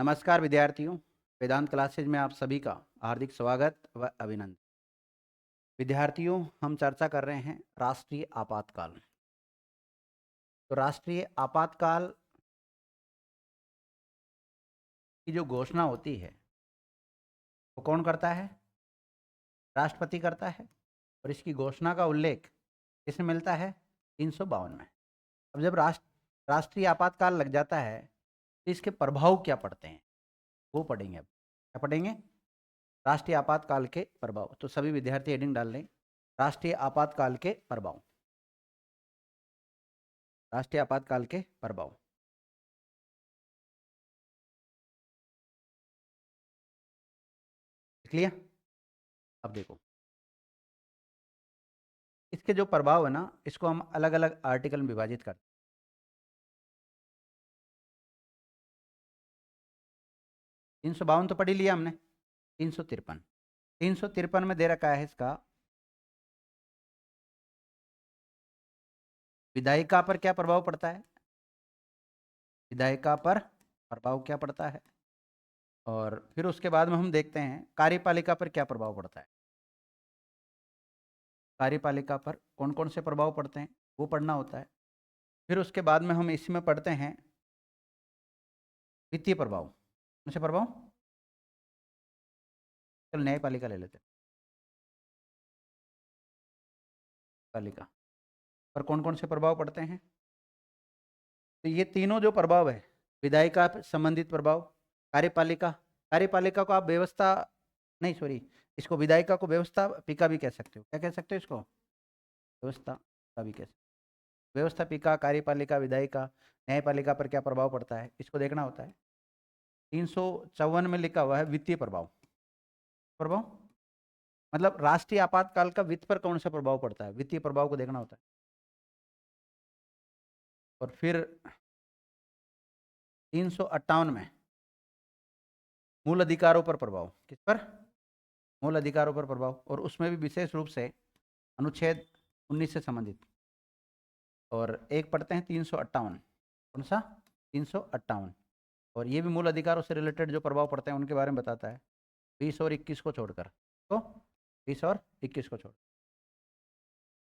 नमस्कार विद्यार्थियों, वेदांत क्लासेज में आप सभी का हार्दिक स्वागत व अभिनंदन। विद्यार्थियों, हम चर्चा कर रहे हैं राष्ट्रीय आपातकाल। तो राष्ट्रीय आपातकाल की जो घोषणा होती है वो कौन करता है? राष्ट्रपति करता है। और इसकी घोषणा का उल्लेख किसमें मिलता है? 352 में। अब जब राष्ट्रीय आपातकाल लग जाता है तो इसके प्रभाव क्या पड़ते हैं वो पढ़ेंगे। अब क्या पढ़ेंगे? राष्ट्रीय आपातकाल के प्रभाव। तो सभी विद्यार्थी हेडिंग डाल लें, राष्ट्रीय आपातकाल के प्रभाव। राष्ट्रीय आपातकाल के प्रभाव। क्लियर? अब देखो, इसके जो प्रभाव है ना, इसको हम अलग अलग आर्टिकल में विभाजित करते हैं। 352 तो पढ़ी लिया हमने। 353 में दे रखा है इसका विधायिका पर क्या प्रभाव पड़ता है। विधायिका पर प्रभाव क्या पड़ता है, और फिर उसके बाद में हम देखते हैं कार्यपालिका पर क्या प्रभाव पड़ता है। कार्यपालिका पर कौन कौन से प्रभाव पड़ते हैं वो पढ़ना होता है। फिर उसके बाद में हम इसमें पढ़ते हैं वित्तीय प्रभाव। कौन से प्रभाव? चल न्यायपालिका ले लेते हैं। पालिका पर कौन कौन से प्रभाव पड़ते हैं? तो ये तीनों जो प्रभाव है, विधायिका संबंधित प्रभाव, कार्यपालिका, कार्यपालिका को आप व्यवस्था नहीं, सॉरी, इसको विधायिका को व्यवस्थापिका भी कह सकते हो। क्या कह सकते हो इसको? व्यवस्थापिका भी कह सकते हो। व्यवस्थापिका, कार्यपालिका, विधायिका, न्यायपालिका पर क्या प्रभाव पड़ता है इसको देखना होता है। 354 में लिखा हुआ है वित्तीय प्रभाव। प्रभाव मतलब राष्ट्रीय आपातकाल का वित्त पर कौन सा प्रभाव पड़ता है, वित्तीय प्रभाव को देखना होता है। और फिर 358 में मूल अधिकारों पर प्रभाव। किस पर? मूल अधिकारों पर प्रभाव, और उसमें भी विशेष रूप से अनुच्छेद 19 से संबंधित। और एक पढ़ते हैं 358। कौन सा? 358। और ये भी मूल अधिकारों से रिलेटेड जो प्रभाव पड़ते हैं उनके बारे में बताता है, 20 और 21 को छोड़कर। तो 20 और 21 को छोड़।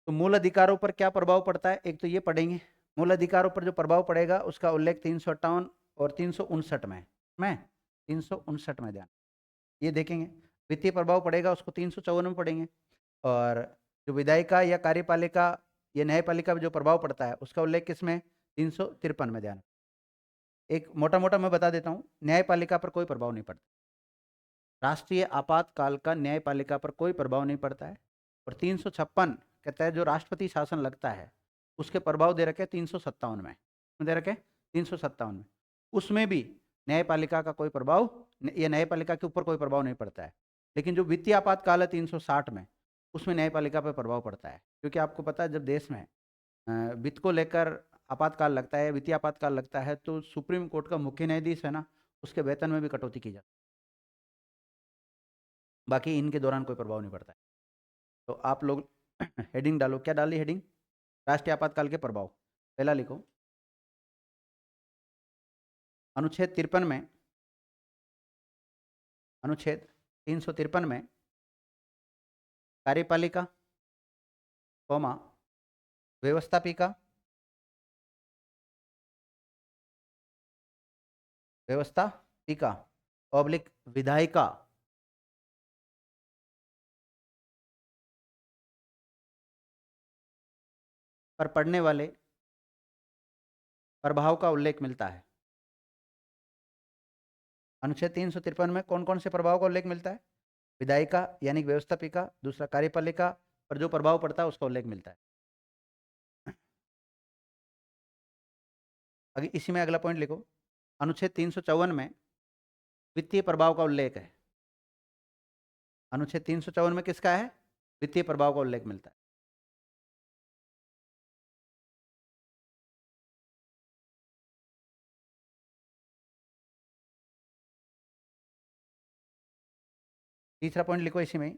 तो मूल अधिकारों पर क्या प्रभाव पड़ता है, एक तो ये पढ़ेंगे। मूल अधिकारों पर जो प्रभाव पड़ेगा उसका उल्लेख 358 और 359 में 359 में ध्यान ये देखेंगे। वित्तीय प्रभाव पड़ेगा उसको 354 में पढ़ेंगे। और जो विधायिका या कार्यपालिका या न्यायपालिका पर जो प्रभाव पड़ता है उसका उल्लेख किसमें? 353 में ध्यान। एक मोटा मोटा मैं बता देता हूँ, न्यायपालिका पर कोई प्रभाव नहीं पड़ता। राष्ट्रीय आपातकाल का न्यायपालिका पर कोई प्रभाव नहीं पड़ता है। और 356 कहता है जो राष्ट्रपति शासन लगता है उसके प्रभाव दे रखे 357 में दे रखे 357 में। उसमें भी न्यायपालिका का कोई प्रभाव या न्यायपालिका के ऊपर कोई प्रभाव नहीं पड़ता है। लेकिन जो वित्तीय आपातकाल है 360 में, उसमें न्यायपालिका पर प्रभाव पड़ता है। क्योंकि आपको पता है जब देश में वित्त को लेकर आपातकाल लगता है, वित्तीय आपातकाल लगता है, तो सुप्रीम कोर्ट का मुख्य न्यायाधीश है ना, उसके वेतन में भी कटौती की जाती है। बाकी इनके दौरान कोई प्रभाव नहीं पड़ता है। तो आप लोग हेडिंग डालो। क्या डाली हेडिंग? राष्ट्रीय आपातकाल के प्रभाव। पहला लिखो, अनुच्छेद 53 में, अनुच्छेद 353 में कार्यपालिका, कौमा, व्यवस्थापिका, व्यवस्थापिका ऑब्लिक विधायिका पर पड़ने वाले प्रभाव का उल्लेख मिलता है। अनुच्छेद 353 में कौन कौन से प्रभाव का उल्लेख मिलता है? विधायिका यानी व्यवस्थापिका, दूसरा कार्यपालिका पर जो प्रभाव पड़ता है उसका उल्लेख मिलता है। अभी इसी में अगला पॉइंट लिखो, अनुच्छेद 354 में वित्तीय प्रभाव का उल्लेख है। अनुच्छेद 354 में किसका है? वित्तीय प्रभाव का उल्लेख मिलता है। तीसरा पॉइंट लिखो इसी में,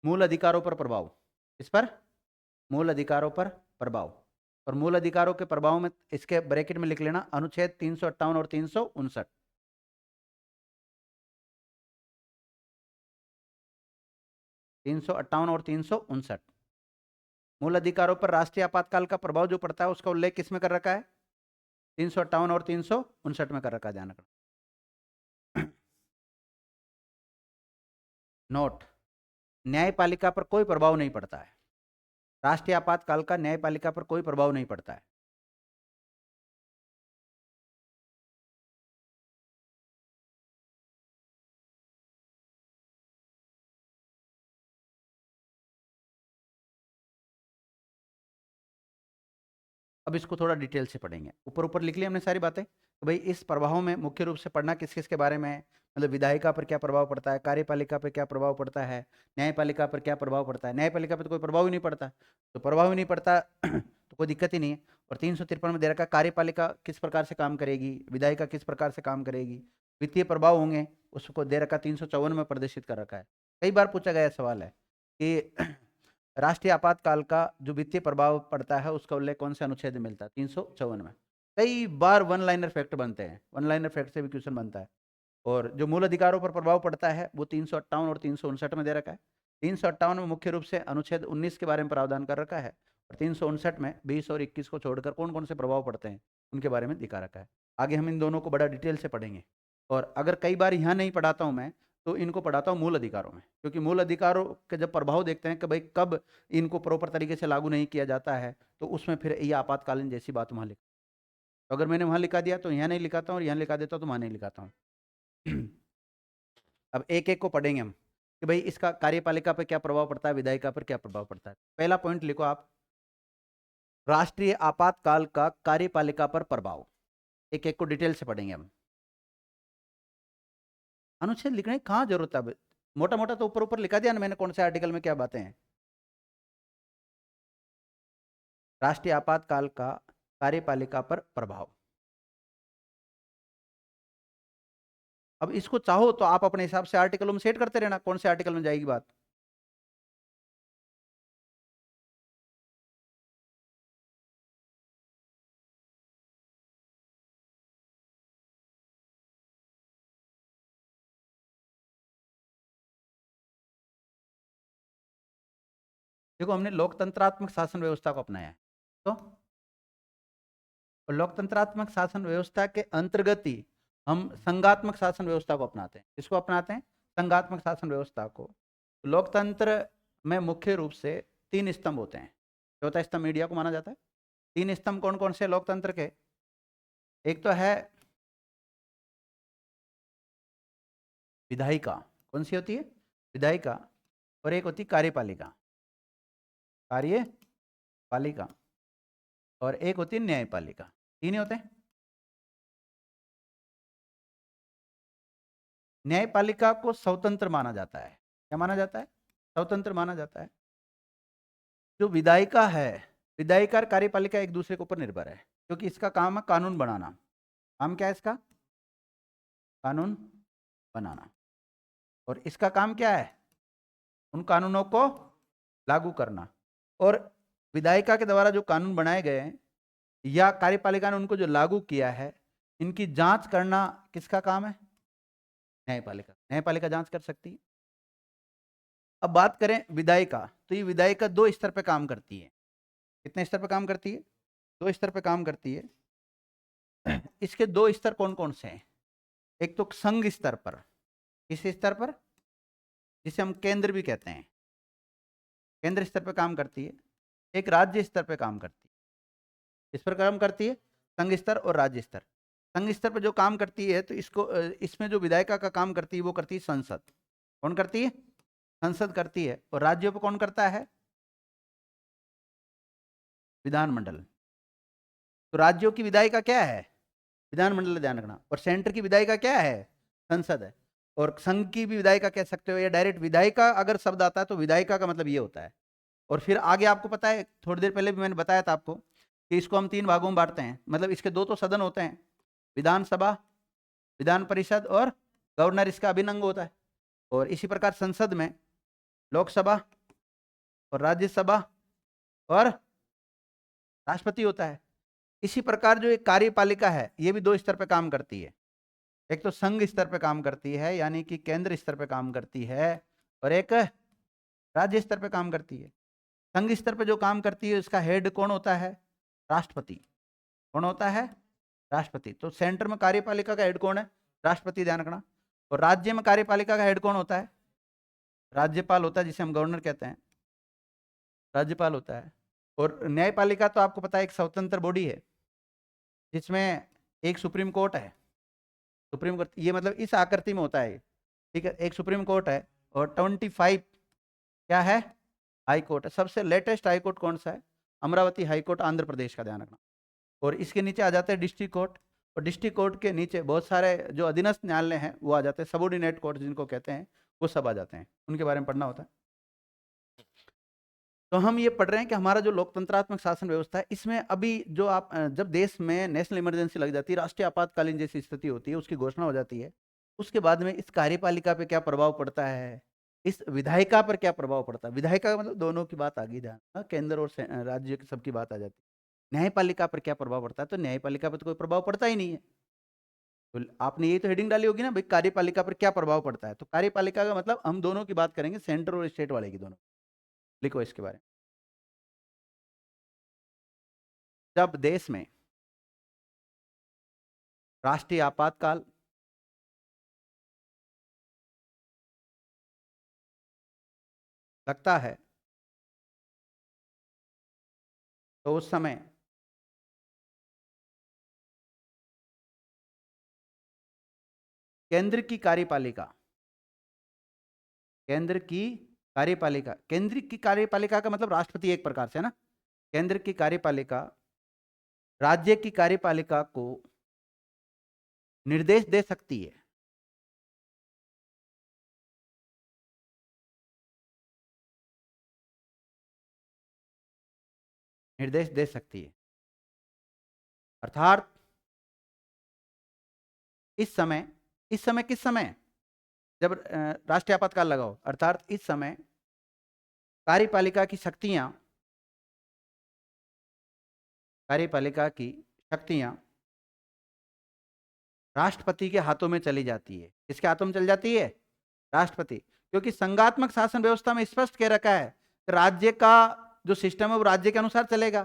मूल अधिकारों पर प्रभाव। इस पर मूल अधिकारों पर प्रभाव। और मूल अधिकारों के प्रभाव में इसके ब्रैकेट में लिख लेना अनुच्छेद 358 और 359। 358 और 359। मूल अधिकारों पर राष्ट्रीय आपातकाल का प्रभाव जो पड़ता है उसका उल्लेख किसमें कर रखा है? 358 और 359 में कर रखा है, ध्यान रखना। नोट, न्यायपालिका पर कोई प्रभाव नहीं पड़ता है। राष्ट्रीय आपातकाल का न्यायपालिका पर कोई प्रभाव नहीं पड़ता है। अब इसको थोड़ा डिटेल से पढ़ेंगे। ऊपर ऊपर लिख ली हमने सारी बातें, तो भाई इस प्रभाव में मुख्य रूप से पढ़ना किस किस के बारे में है, मतलब विधायिका पर क्या प्रभाव पड़ता है, कार्यपालिका पर क्या प्रभाव पड़ता है, न्यायपालिका पर क्या प्रभाव पड़ता है। न्यायपालिका पर तो कोई प्रभाव ही नहीं पड़ता, तो प्रभाव ही नहीं पड़ता तो कोई दिक्कत ही नहीं है। और 353 में दे रखा कार्यपालिका किस प्रकार से काम करेगी, विधायिका किस प्रकार से काम करेगी, वित्तीय प्रभाव होंगे उसको दे रखा 354 में प्रदर्शित कर रखा है। कई बार पूछा गया सवाल है कि राष्ट्रीय आपातकाल का जो वित्तीय प्रभाव पड़ता है उसका उल्लेख कौन से अनुच्छेद में मिलता है? 354 में। कई बार वन लाइनर फैक्ट बनते हैं, वन लाइनर फैक्ट से भी क्वेश्चन बनता है। और जो मूल अधिकारों पर प्रभाव पड़ता है वो 358 और 359 में दे रखा है। 358 में मुख्य रूप से अनुच्छेद 19 के बारे में प्रावधान कर रखा है, और 359 में 20 और 21 को छोड़कर कौन कौन से प्रभाव पड़ते हैं उनके बारे में दिखा रखा है। आगे हम इन दोनों को बड़ा डिटेल से पढ़ेंगे। और अगर कई बार यहाँ नहीं पढ़ाता हूँ मैं, तो इनको पढ़ाता हूँ मूल अधिकारों में, क्योंकि मूल अधिकारों के जब प्रभाव देखते हैं कि भाई कब इनको प्रॉपर तरीके से लागू नहीं किया जाता है, तो उसमें फिर ये आपातकालीन जैसी बात वहाँ लिख, तो अगर मैंने वहाँ लिखा दिया तो यहाँ नहीं लिखाता हूँ, और यहाँ लिखा देता हूँ तो वहाँ नहीं लिखाता हूँ। अब एक एक को पढ़ेंगे हम कि भाई इसका कार्यपालिका पर क्या प्रभाव पड़ता है, विधायिका पर क्या प्रभाव पड़ता है। पहला पॉइंट लिखो आप, राष्ट्रीय आपातकाल का कार्यपालिका पर प्रभाव। एक एक को डिटेल से पढ़ेंगे हम। अनुच्छेद लिखने की कहाँ जरूरत है? मोटा मोटा तो ऊपर ऊपर लिखा दिया ना मैंने कौन से आर्टिकल में क्या बातें हैं। राष्ट्रीय आपातकाल का कार्यपालिका पर प्रभाव। अब इसको चाहो तो आप अपने हिसाब से आर्टिकलों में सेट करते रहना कौन से आर्टिकल में जाएगी बात। देखो हमने लोकतंत्रात्मक शासन व्यवस्था को अपनाया है, तो लोकतंत्रात्मक शासन व्यवस्था के अंतर्गत ही हम संघात्मक शासन व्यवस्था को अपनाते हैं। किसको अपनाते हैं? संघात्मक शासन व्यवस्था को। लोकतंत्र में मुख्य रूप से 3 स्तंभ होते हैं। चौथा स्तंभ मीडिया को माना जाता है। 3 स्तंभ कौन कौन से लोकतंत्र के? एक तो है विधायिका, कौन सी होती है? विधायिका। और एक होती कार्यपालिका, कार्यपालिका। और एक होती है न्यायपालिका। 3 ही होते हैं। न्यायपालिका को स्वतंत्र माना जाता है। क्या माना जाता है? स्वतंत्र माना जाता है। जो विधायिका है, विधायिका और कार्यपालिका एक दूसरे के ऊपर निर्भर है, क्योंकि इसका काम है कानून बनाना। काम क्या है इसका? कानून बनाना। और इसका काम क्या है? उन कानूनों को लागू करना। और विधायिका के द्वारा जो कानून बनाए गए हैं या कार्यपालिका ने उनको जो लागू किया है, इनकी जांच करना किसका काम है? न्यायपालिका। न्यायपालिका जांच कर सकती है। अब बात करें विधायिका, तो ये विधायिका 2 स्तर पे काम करती है। कितने स्तर पे काम करती है? 2 स्तर पे काम करती है। इसके 2 स्तर कौन कौन से हैं? एक तो संघ स्तर पर, किस स्तर पर? जिसे हम केंद्र भी कहते हैं, केंद्र स्तर पर काम करती है। एक राज्य स्तर पर काम करती है। इस पर काम करती है संघ स्तर और राज्य स्तर। संघ स्तर पर जो काम करती है, तो इसको इसमें जो विधायिका का काम करती है वो करती है संसद। कौन करती है? संसद करती है। और राज्यों पर कौन करता है? विधानमंडल। तो राज्यों की विधायिका क्या है? विधानमंडल, ध्यान रखना। और सेंटर की विधायिका क्या है? संसद है। और संघ की भी विधायिका कह सकते हो, या डायरेक्ट विधायिका अगर शब्द आता है तो विधायिका का मतलब ये होता है। और फिर आगे आपको पता है, थोड़ी देर पहले भी मैंने बताया था आपको कि इसको हम 3 भागों में बांटते हैं। मतलब इसके 2 तो सदन होते हैं, विधानसभा, विधान परिषद, और गवर्नर इसका अभिन्न अंग होता है। और इसी प्रकार संसद में लोकसभा और राज्यसभा और राष्ट्रपति होता है। इसी प्रकार जो एक कार्यपालिका है, ये भी 2 स्तर पर काम करती है। एक तो संघ स्तर पर काम करती है, यानी कि केंद्र स्तर पर काम करती है, और एक राज्य स्तर पे काम करती है। संघ स्तर पे जो काम करती है उसका हेड कौन होता है? राष्ट्रपति। कौन होता है? राष्ट्रपति। तो सेंटर में कार्यपालिका का हेड कौन है? राष्ट्रपति, ध्यान रखना। और राज्य में कार्यपालिका का हेड कौन होता है? राज्यपाल होता है, जिसे हम गवर्नर कहते हैं, राज्यपाल होता है। और न्यायपालिका तो आपको पता है एक स्वतंत्र बॉडी है जिसमें एक सुप्रीम कोर्ट है। सुप्रीम कोर्ट ये मतलब इस आकृति में होता है, ठीक है। एक सुप्रीम कोर्ट है और 25 क्या है? हाई कोर्ट है। सबसे लेटेस्ट हाई कोर्ट कौन सा है? अमरावती हाई कोर्ट, आंध्र प्रदेश का, ध्यान रखना। और इसके नीचे आ जाते हैं डिस्ट्रिक्ट कोर्ट, और डिस्ट्रिक्ट कोर्ट के नीचे बहुत सारे जो अधीनस्थ न्यायालय हैं वो आ जाते हैं, सबऑर्डिनेट कोर्ट जिनको कहते हैं, वो सब आ जाते हैं, उनके बारे में पढ़ना होता है। तो हम ये पढ़ रहे हैं कि हमारा जो लोकतंत्रात्मक शासन व्यवस्था है, इसमें अभी जो आप जब देश में नेशनल इमरजेंसी लग जाती है, राष्ट्रीय आपातकालीन जैसी स्थिति होती है, उसकी घोषणा हो जाती है, उसके बाद में इस कार्यपालिका पे क्या प्रभाव पड़ता है, इस विधायिका पर क्या प्रभाव पड़ता है। विधायिका का मतलब दोनों की बात आ गई, ध्यान, केंद्र और राज्य की सबकी बात आ जाती है। न्यायपालिका पर क्या प्रभाव पड़ता है? तो न्यायपालिका पर तो कोई प्रभाव पड़ता ही नहीं है। तो आपने यही तो हेडिंग डाली होगी ना भाई, कार्यपालिका पर क्या प्रभाव पड़ता है। तो कार्यपालिका का मतलब हम दोनों की बात करेंगे, सेंटर और स्टेट वाले की, दोनों। लिखो इसके बारे में। जब देश में राष्ट्रीय आपातकाल लगता है तो उस समय केंद्र की कार्यपालिका, केंद्र की कार्यपालिका, केंद्र की कार्यपालिका का मतलब राष्ट्रपति एक प्रकार से है ना। केंद्र की कार्यपालिका राज्य की कार्यपालिका को निर्देश दे सकती है, निर्देश दे सकती है। अर्थात इस समय, इस समय किस समय? जब राष्ट्रीय आपातकाल लगाओ, अर्थात इस समय कार्यपालिका की शक्तियां, कार्यपालिका की शक्तियां राष्ट्रपति के हाथों में चली जाती है। किसके हाथों में चली जाती है? राष्ट्रपति। क्योंकि संघात्मक शासन व्यवस्था में स्पष्ट कह रखा है कि राज्य का जो सिस्टम है वो राज्य के अनुसार चलेगा,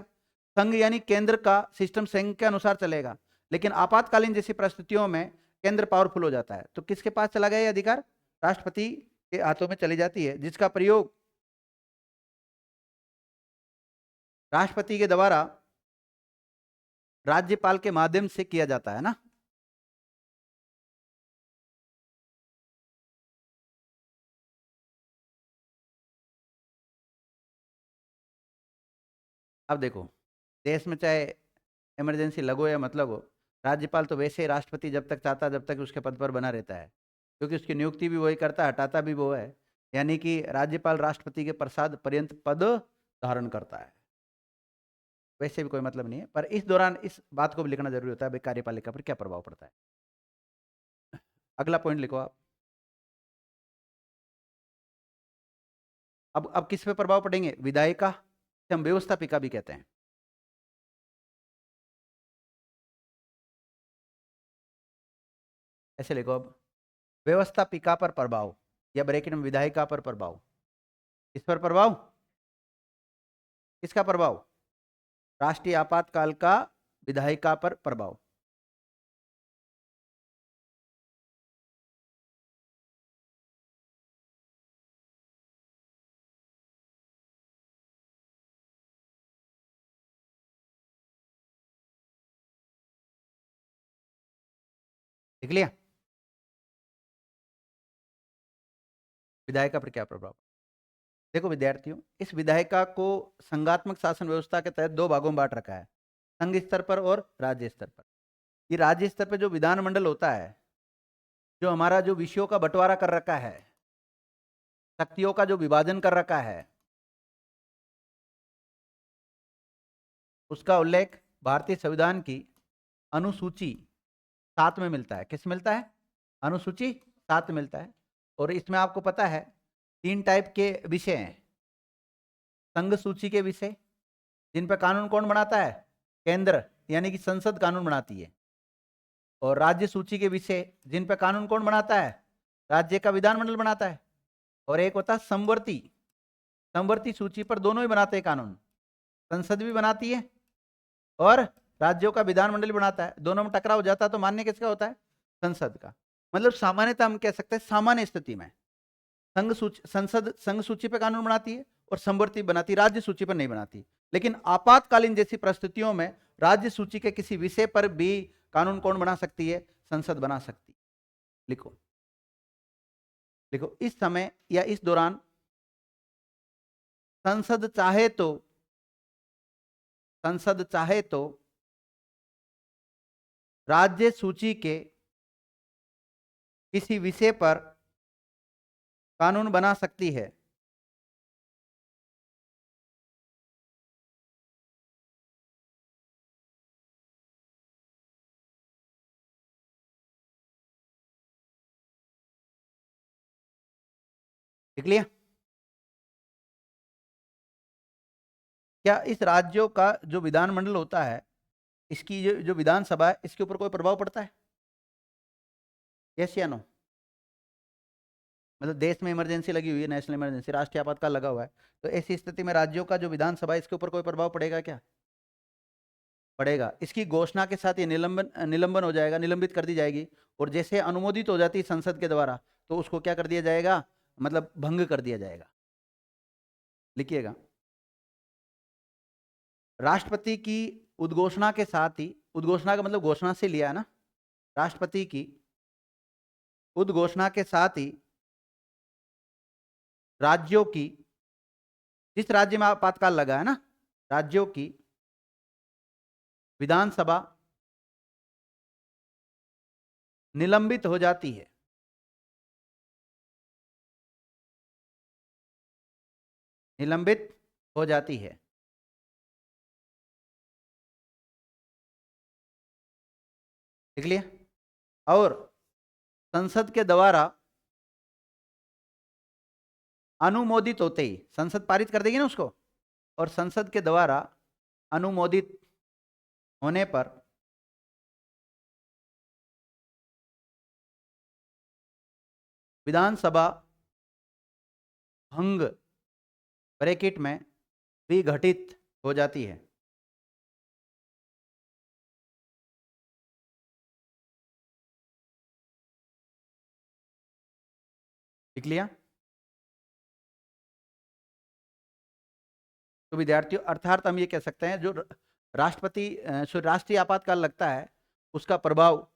संघ यानी केंद्र का सिस्टम संघ के अनुसार चलेगा। लेकिन आपातकालीन जैसी परिस्थितियों में केंद्र पावरफुल हो जाता है, तो किसके पास चला गया ये अधिकार? राष्ट्रपति के हाथों में चली जाती है, जिसका प्रयोग राष्ट्रपति के द्वारा राज्यपाल के माध्यम से किया जाता है ना। अब देखो, देश में चाहे इमरजेंसी लगो या मत लगो, राज्यपाल तो वैसे ही राष्ट्रपति जब तक चाहता है जब तक उसके पद पर बना रहता है, क्योंकि उसकी नियुक्ति भी वही करता है, हटाता भी वो है। यानी कि राज्यपाल राष्ट्रपति के प्रसाद पर्यंत पद धारण करता है। वैसे भी कोई मतलब नहीं है, पर इस दौरान इस बात को भी लिखना जरूरी होता है भाई, कार्यपालिका पर क्या प्रभाव पड़ता है। अगला पॉइंट लिखो आप। अब किस पे प्रभाव पड़ेंगे? विधायिका, हम व्यवस्थापिका भी कहते हैं। ऐसे लिखो अब, व्यवस्थापिका पर प्रभाव, या ब्रैकेट में विधायिका पर प्रभाव। किस पर प्रभाव? किसका प्रभाव? राष्ट्रीय आपातकाल का विधायिका पर प्रभाव। लिख लिया? विधायिका पर क्या प्रभाव? देखो विद्यार्थियों, इस विधायिका को संघात्मक शासन व्यवस्था के तहत दो भागों में बांट रखा है, संघ स्तर पर और राज्य स्तर पर। ये राज्य स्तर पर जो विधानमंडल होता है, जो हमारा जो विषयों का बंटवारा कर रखा है, शक्तियों का जो विभाजन कर रखा है, उसका उल्लेख भारतीय संविधान की अनुसूची 7 में मिलता है। किस मिलता है? अनुसूची 7 मिलता है। और इसमें आपको पता है 3 टाइप के विषय हैं। संघ सूची के विषय, जिन पर कानून कौन बनाता है? केंद्र यानी कि संसद कानून बनाती है। और राज्य सूची के विषय, जिन पर कानून कौन बनाता है? राज्य का विधानमंडल बनाता है। और एक होता है समवर्ती, समवर्ती सूची पर दोनों ही बनाते हैं कानून, संसद भी बनाती है और राज्यों का विधानमंडल बनाता है। दोनों में टकराव हो जाता है तो मान्य किसका होता है? संसद का। मतलब सामान्यतः हम कह सकते हैं सामान्य स्थिति में संसद संघ सूची पर कानून बनाती है और समवर्ती बनाती, राज्य सूची पर नहीं बनाती। लेकिन आपातकालीन जैसी परिस्थितियों में राज्य सूची के किसी विषय पर भी कानून कौन बना सकती है? संसद बना सकती है। लिखो लिखो, इस समय या इस दौरान संसद चाहे तो राज्य सूची के किसी विषय पर कानून बना सकती है। देख लिया? क्या इस राज्यों का जो विधानमंडल होता है, इसकी जो विधानसभा है, इसके ऊपर कोई प्रभाव पड़ता है? यस या नो? मतलब देश में इमरजेंसी लगी हुई है, नेशनल इमरजेंसी, राष्ट्रीय आपातकाल लगा हुआ है, तो ऐसी स्थिति में राज्यों का जो विधानसभा है इसके ऊपर कोई प्रभाव पड़ेगा क्या? पड़ेगा। इसकी घोषणा के साथ ये निलंबन हो जाएगा, निलंबित कर दी जाएगी। और जैसे अनुमोदित हो जाती है संसद के द्वारा तो उसको क्या कर दिया जाएगा? मतलब भंग कर दिया जाएगा। लिखिएगा, राष्ट्रपति की उद्घोषणा के साथ ही, उद्घोषणा का मतलब घोषणा से लिया है ना, राष्ट्रपति की उद्घोषणा के साथ ही राज्यों की, जिस राज्य में आपातकाल लगा है ना, राज्यों की विधानसभा निलंबित हो जाती है। निलंबित हो जाती है। देख लिया? और संसद के द्वारा अनुमोदित होते ही, संसद पारित कर देगी ना उसको, और संसद के द्वारा अनुमोदित होने पर विधानसभा भंग ब्रैकेट में विघटित हो जाती है। लिख लिया? तो विद्यार्थियों, अर्थात हम ये कह सकते हैं जो राष्ट्रीय आपातकाल लगता है उसका प्रभाव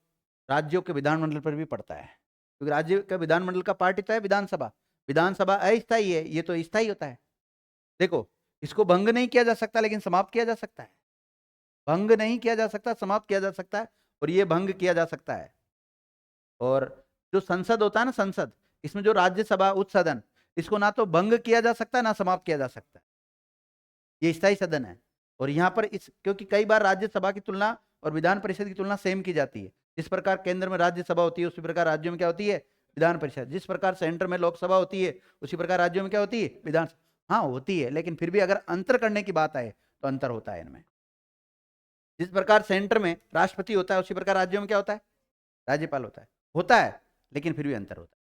राज्यों के विधानमंडल पर भी पड़ता है, क्योंकि राज्य का विधानमंडल का पार्ट तो है विधानसभा। विधानसभा अस्थायी है, ये तो स्थायी होता है। देखो, इसको भंग नहीं किया जा सकता लेकिन समाप्त किया जा सकता है। भंग नहीं किया जा सकता, समाप्त किया जा सकता है, और ये भंग किया जा सकता है। और जो संसद होता है ना, संसद, इसमें जो राज्यसभा उच्च सदन, इसको ना तो भंग किया जा सकता है ना समाप्त किया जा सकता है। ये स्थायी सदन है। और यहाँ पर इस, क्योंकि कई बार राज्यसभा की तुलना और विधान परिषद की तुलना सेम की जाती है। जिस प्रकार केंद्र में राज्यसभा होती है उसी प्रकार राज्यों में क्या होती है? विधान परिषद। जिस प्रकार सेंटर में लोकसभा होती है उसी प्रकार राज्यों में क्या होती है? विधान। हाँ होती है, लेकिन फिर भी अगर अंतर करने की बात आए तो अंतर होता है इनमें। जिस प्रकार सेंटर में राष्ट्रपति होता है उसी प्रकार राज्यों में क्या होता है? राज्यपाल होता है, लेकिन फिर भी अंतर होता है।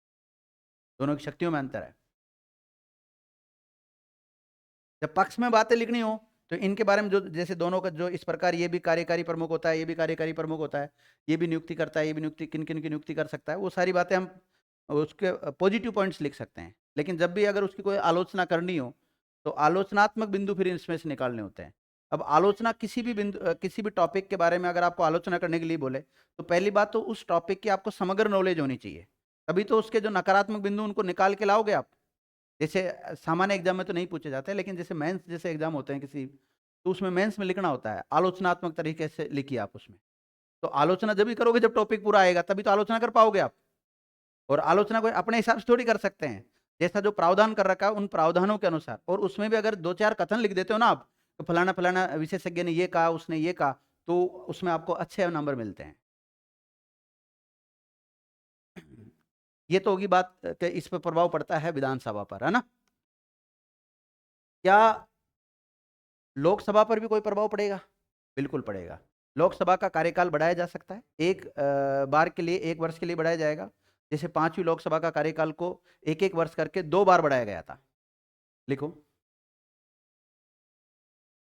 दोनों की शक्तियों में अंतर है। जब पक्ष में बातें लिखनी हो तो इनके बारे में, जो जैसे दोनों का जो इस प्रकार, ये भी कार्यकारी प्रमुख होता है, ये भी कार्यकारी प्रमुख होता है, ये भी नियुक्ति करता है, ये भी नियुक्ति, किन किन की नियुक्ति कर सकता है, वो सारी बातें हम उसके पॉजिटिव पॉइंट्स लिख सकते हैं। लेकिन जब भी अगर उसकी कोई आलोचना करनी हो तो आलोचनात्मक बिंदु फिर इसमें से निकालने होते हैं। अब आलोचना किसी भी बिंदु, किसी भी टॉपिक के बारे में अगर आपको आलोचना करने के लिए बोले तो पहली बात तो उस टॉपिक की आपको समग्र नॉलेज होनी चाहिए, तभी तो उसके जो नकारात्मक बिंदु उनको निकाल के लाओगे आप। जैसे सामान्य एग्जाम में तो नहीं पूछे जाते, लेकिन जैसे मेंस जैसे एग्जाम होते हैं किसी, तो उसमें मेंस में लिखना होता है, आलोचनात्मक तरीके से लिखिए आप उसमें। तो आलोचना जब भी करोगे जब टॉपिक पूरा आएगा तभी तो आलोचना कर पाओगे आप। और आलोचना को अपने हिसाब से थोड़ी कर सकते हैं, जैसा जो प्रावधान कर रखा है उन प्रावधानों के अनुसार। और उसमें भी अगर दो चार कथन लिख देते हो ना आप, तो फलाना फलाना विशेषज्ञ ने ये कहा, उसने ये कहा, तो उसमें आपको अच्छे नंबर मिलते हैं। ये तो होगी बात कि इस पर प्रभाव पड़ता है विधानसभा पर, है ना? क्या लोकसभा पर भी कोई प्रभाव पड़ेगा? बिल्कुल पड़ेगा। लोकसभा का कार्यकाल बढ़ाया जा सकता है, एक बार के लिए, एक वर्ष के लिए बढ़ाया जाएगा। जैसे 5वीं लोकसभा का कार्यकाल को एक एक वर्ष करके 2 बार बढ़ाया गया था। लिखो,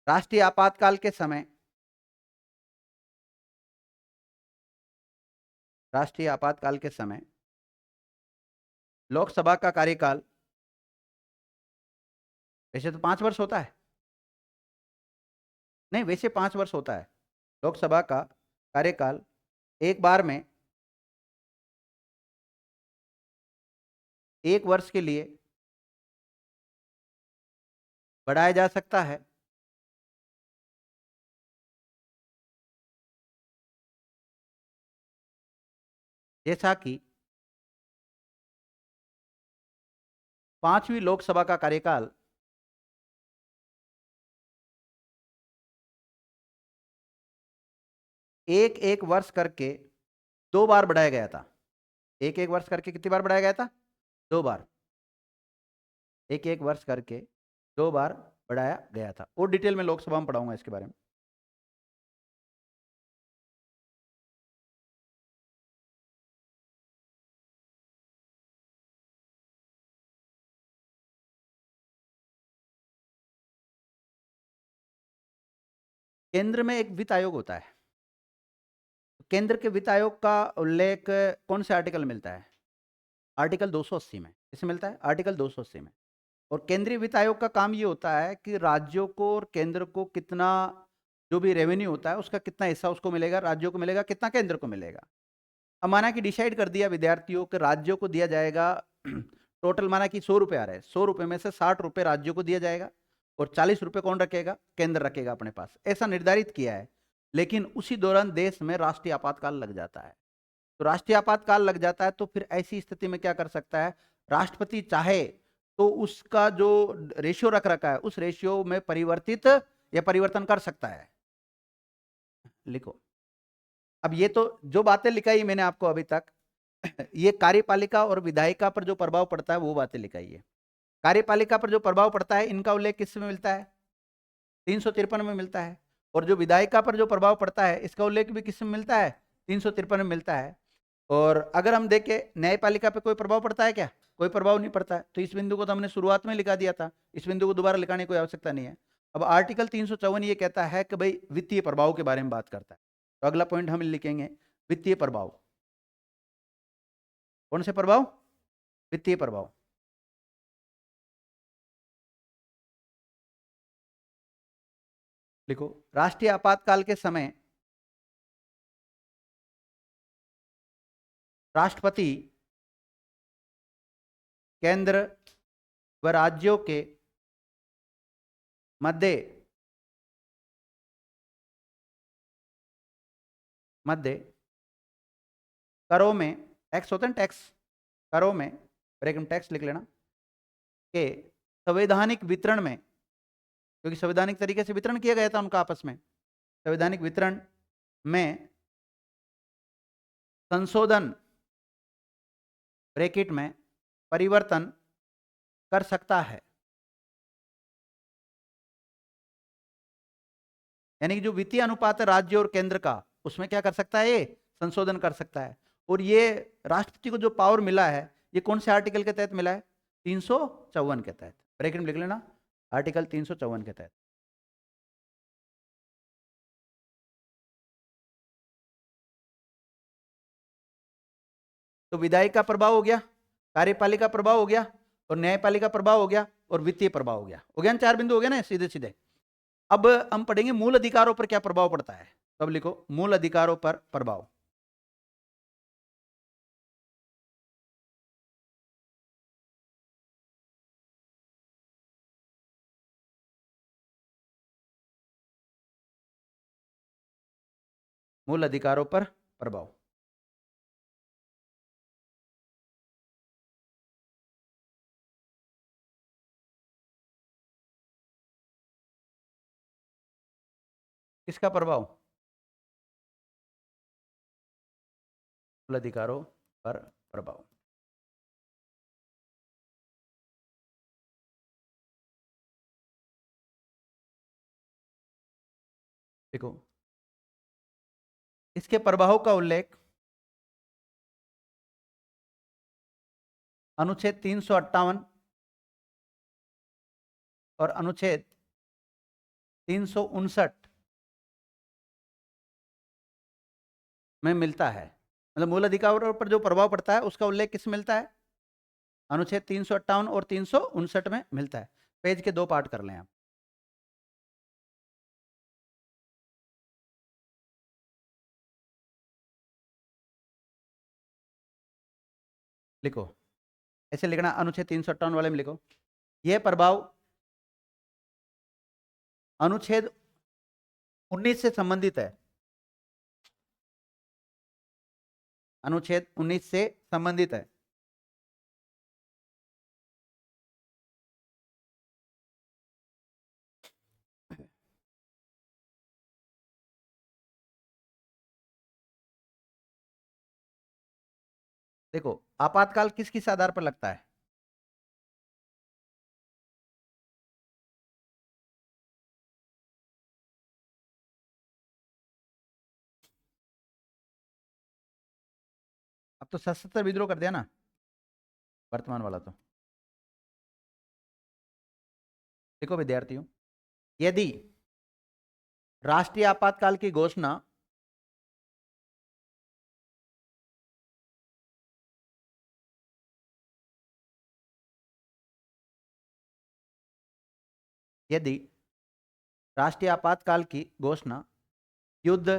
राष्ट्रीय आपातकाल के समय, राष्ट्रीय आपातकाल के समय लोकसभा का कार्यकाल, वैसे तो 5 वर्ष होता है, नहीं वैसे 5 वर्ष होता है। लोकसभा का कार्यकाल एक बार में 1 वर्ष के लिए बढ़ाया जा सकता है जैसा कि 5वीं लोकसभा का कार्यकाल एक एक वर्ष करके 2 बार बढ़ाया गया था। एक एक वर्ष करके कितनी बार बढ़ाया गया था? 2 बार। एक एक वर्ष करके 2 बार बढ़ाया गया था। और डिटेल में लोकसभा में पढ़ाऊंगा इसके बारे में। केंद्र में एक वित्त आयोग होता है। केंद्र के वित्त आयोग का उल्लेख कौन से आर्टिकल में मिलता है? आर्टिकल 280 में। किसमें मिलता है? आर्टिकल 280 में। और केंद्रीय वित्त आयोग का काम ये होता है कि राज्यों को और केंद्र को कितना, जो भी रेवेन्यू होता है उसका कितना हिस्सा उसको मिलेगा, राज्यों को मिलेगा, कितना केंद्र को मिलेगा। अब माना कि डिसाइड कर दिया विद्यार्थियों के राज्यों को दिया जाएगा टोटल, माना कि 100 रुपये आ रहे हैं, 100 रुपये में से 60 रुपये राज्यों को दिया जाएगा और 40 रुपये कौन रखेगा? केंद्र रखेगा अपने पास, ऐसा निर्धारित किया है। लेकिन उसी दौरान देश में राष्ट्रीय आपातकाल लग जाता है। तो राष्ट्रीय आपातकाल लग जाता है तो फिर ऐसी स्थिति में क्या कर सकता है? राष्ट्रपति चाहे तो उसका जो रेशियो रख रखा है उस रेशियो में परिवर्तित या परिवर्तन कर सकता है। लिखो। अब ये तो जो बातें लिखाई मैंने आपको अभी तक, ये कार्यपालिका और विधायिका पर जो प्रभाव पड़ता है वो बातें लिखाई है। कार्यपालिका पर जो प्रभाव पड़ता है इनका उल्लेख किस में मिलता है? 353 में मिलता है। और जो विधायिका पर जो प्रभाव पड़ता है इसका उल्लेख भी किस में मिलता है? 353 में मिलता है। और अगर हम देखें न्यायपालिका पे कोई प्रभाव पड़ता है क्या? कोई प्रभाव नहीं पड़ता है। तो इस बिंदु को तो हमने शुरुआत में लिखा दिया था, इस बिंदु को दोबारा लिखाने की कोई आवश्यकता नहीं है। अब आर्टिकल 354 ये कहता है कि भाई वित्तीय प्रभाव के बारे में बात करता है। तो अगला पॉइंट हम लिखेंगे वित्तीय प्रभाव। कौन से प्रभाव? वित्तीय प्रभाव। लिखो। राष्ट्रीय आपातकाल के समय राष्ट्रपति केंद्र व राज्यों के मध्य करों में, टैक्स होते हैं टैक्स, करों में ब्रैकेट में टैक्स लिख लेना, के संवैधानिक वितरण में, क्योंकि संवैधानिक तरीके से वितरण किया गया था उनका आपस में, संवैधानिक वितरण में संशोधन ब्रैकेट में परिवर्तन कर सकता है। यानी कि जो वित्तीय अनुपात है राज्य और केंद्र का, उसमें क्या कर सकता है? ये संशोधन कर सकता है। और ये राष्ट्रपति को जो पावर मिला है ये कौन से आर्टिकल के तहत मिला है? 354 के तहत। ब्रैकेट में लिख लेना, आर्टिकल 354 के तहत। तो विधायिका प्रभाव हो गया, कार्यपालिका प्रभाव हो गया, और न्यायपालिका प्रभाव हो गया, और वित्तीय प्रभाव हो गया। हो गया ना? 4 बिंदु हो गया ना सीधे सीधे। अब हम पढ़ेंगे मूल अधिकारों पर क्या प्रभाव पड़ता है। तो अब लिखो मूल अधिकारों पर प्रभाव। मूल अधिकारों पर प्रभाव। किसका प्रभाव? मूल अधिकारों पर प्रभाव। देखो इसके प्रभाव का उल्लेख अनुच्छेद 358 और अनुच्छेद 359 में मिलता है। मतलब मूल अधिकारों पर जो प्रभाव पड़ता है उसका उल्लेख किस मिलता है? अनुच्छेद 358 और 359 में मिलता है। पेज के 2 पार्ट कर लें आप। लिखो, ऐसे लिखना, अनुच्छेद 358 वाले में लिखो, यह प्रभाव अनुच्छेद 19 से संबंधित है। अनुच्छेद 19 से संबंधित है। देखो, आपातकाल किस किस आधार पर लगता है? अब तो सशस्त्र विद्रोह कर दिया ना वर्तमान वाला तो। देखो विद्यार्थियों, यदि राष्ट्रीय आपातकाल की घोषणा यदि राष्ट्रीय आपातकाल की घोषणा युद्ध,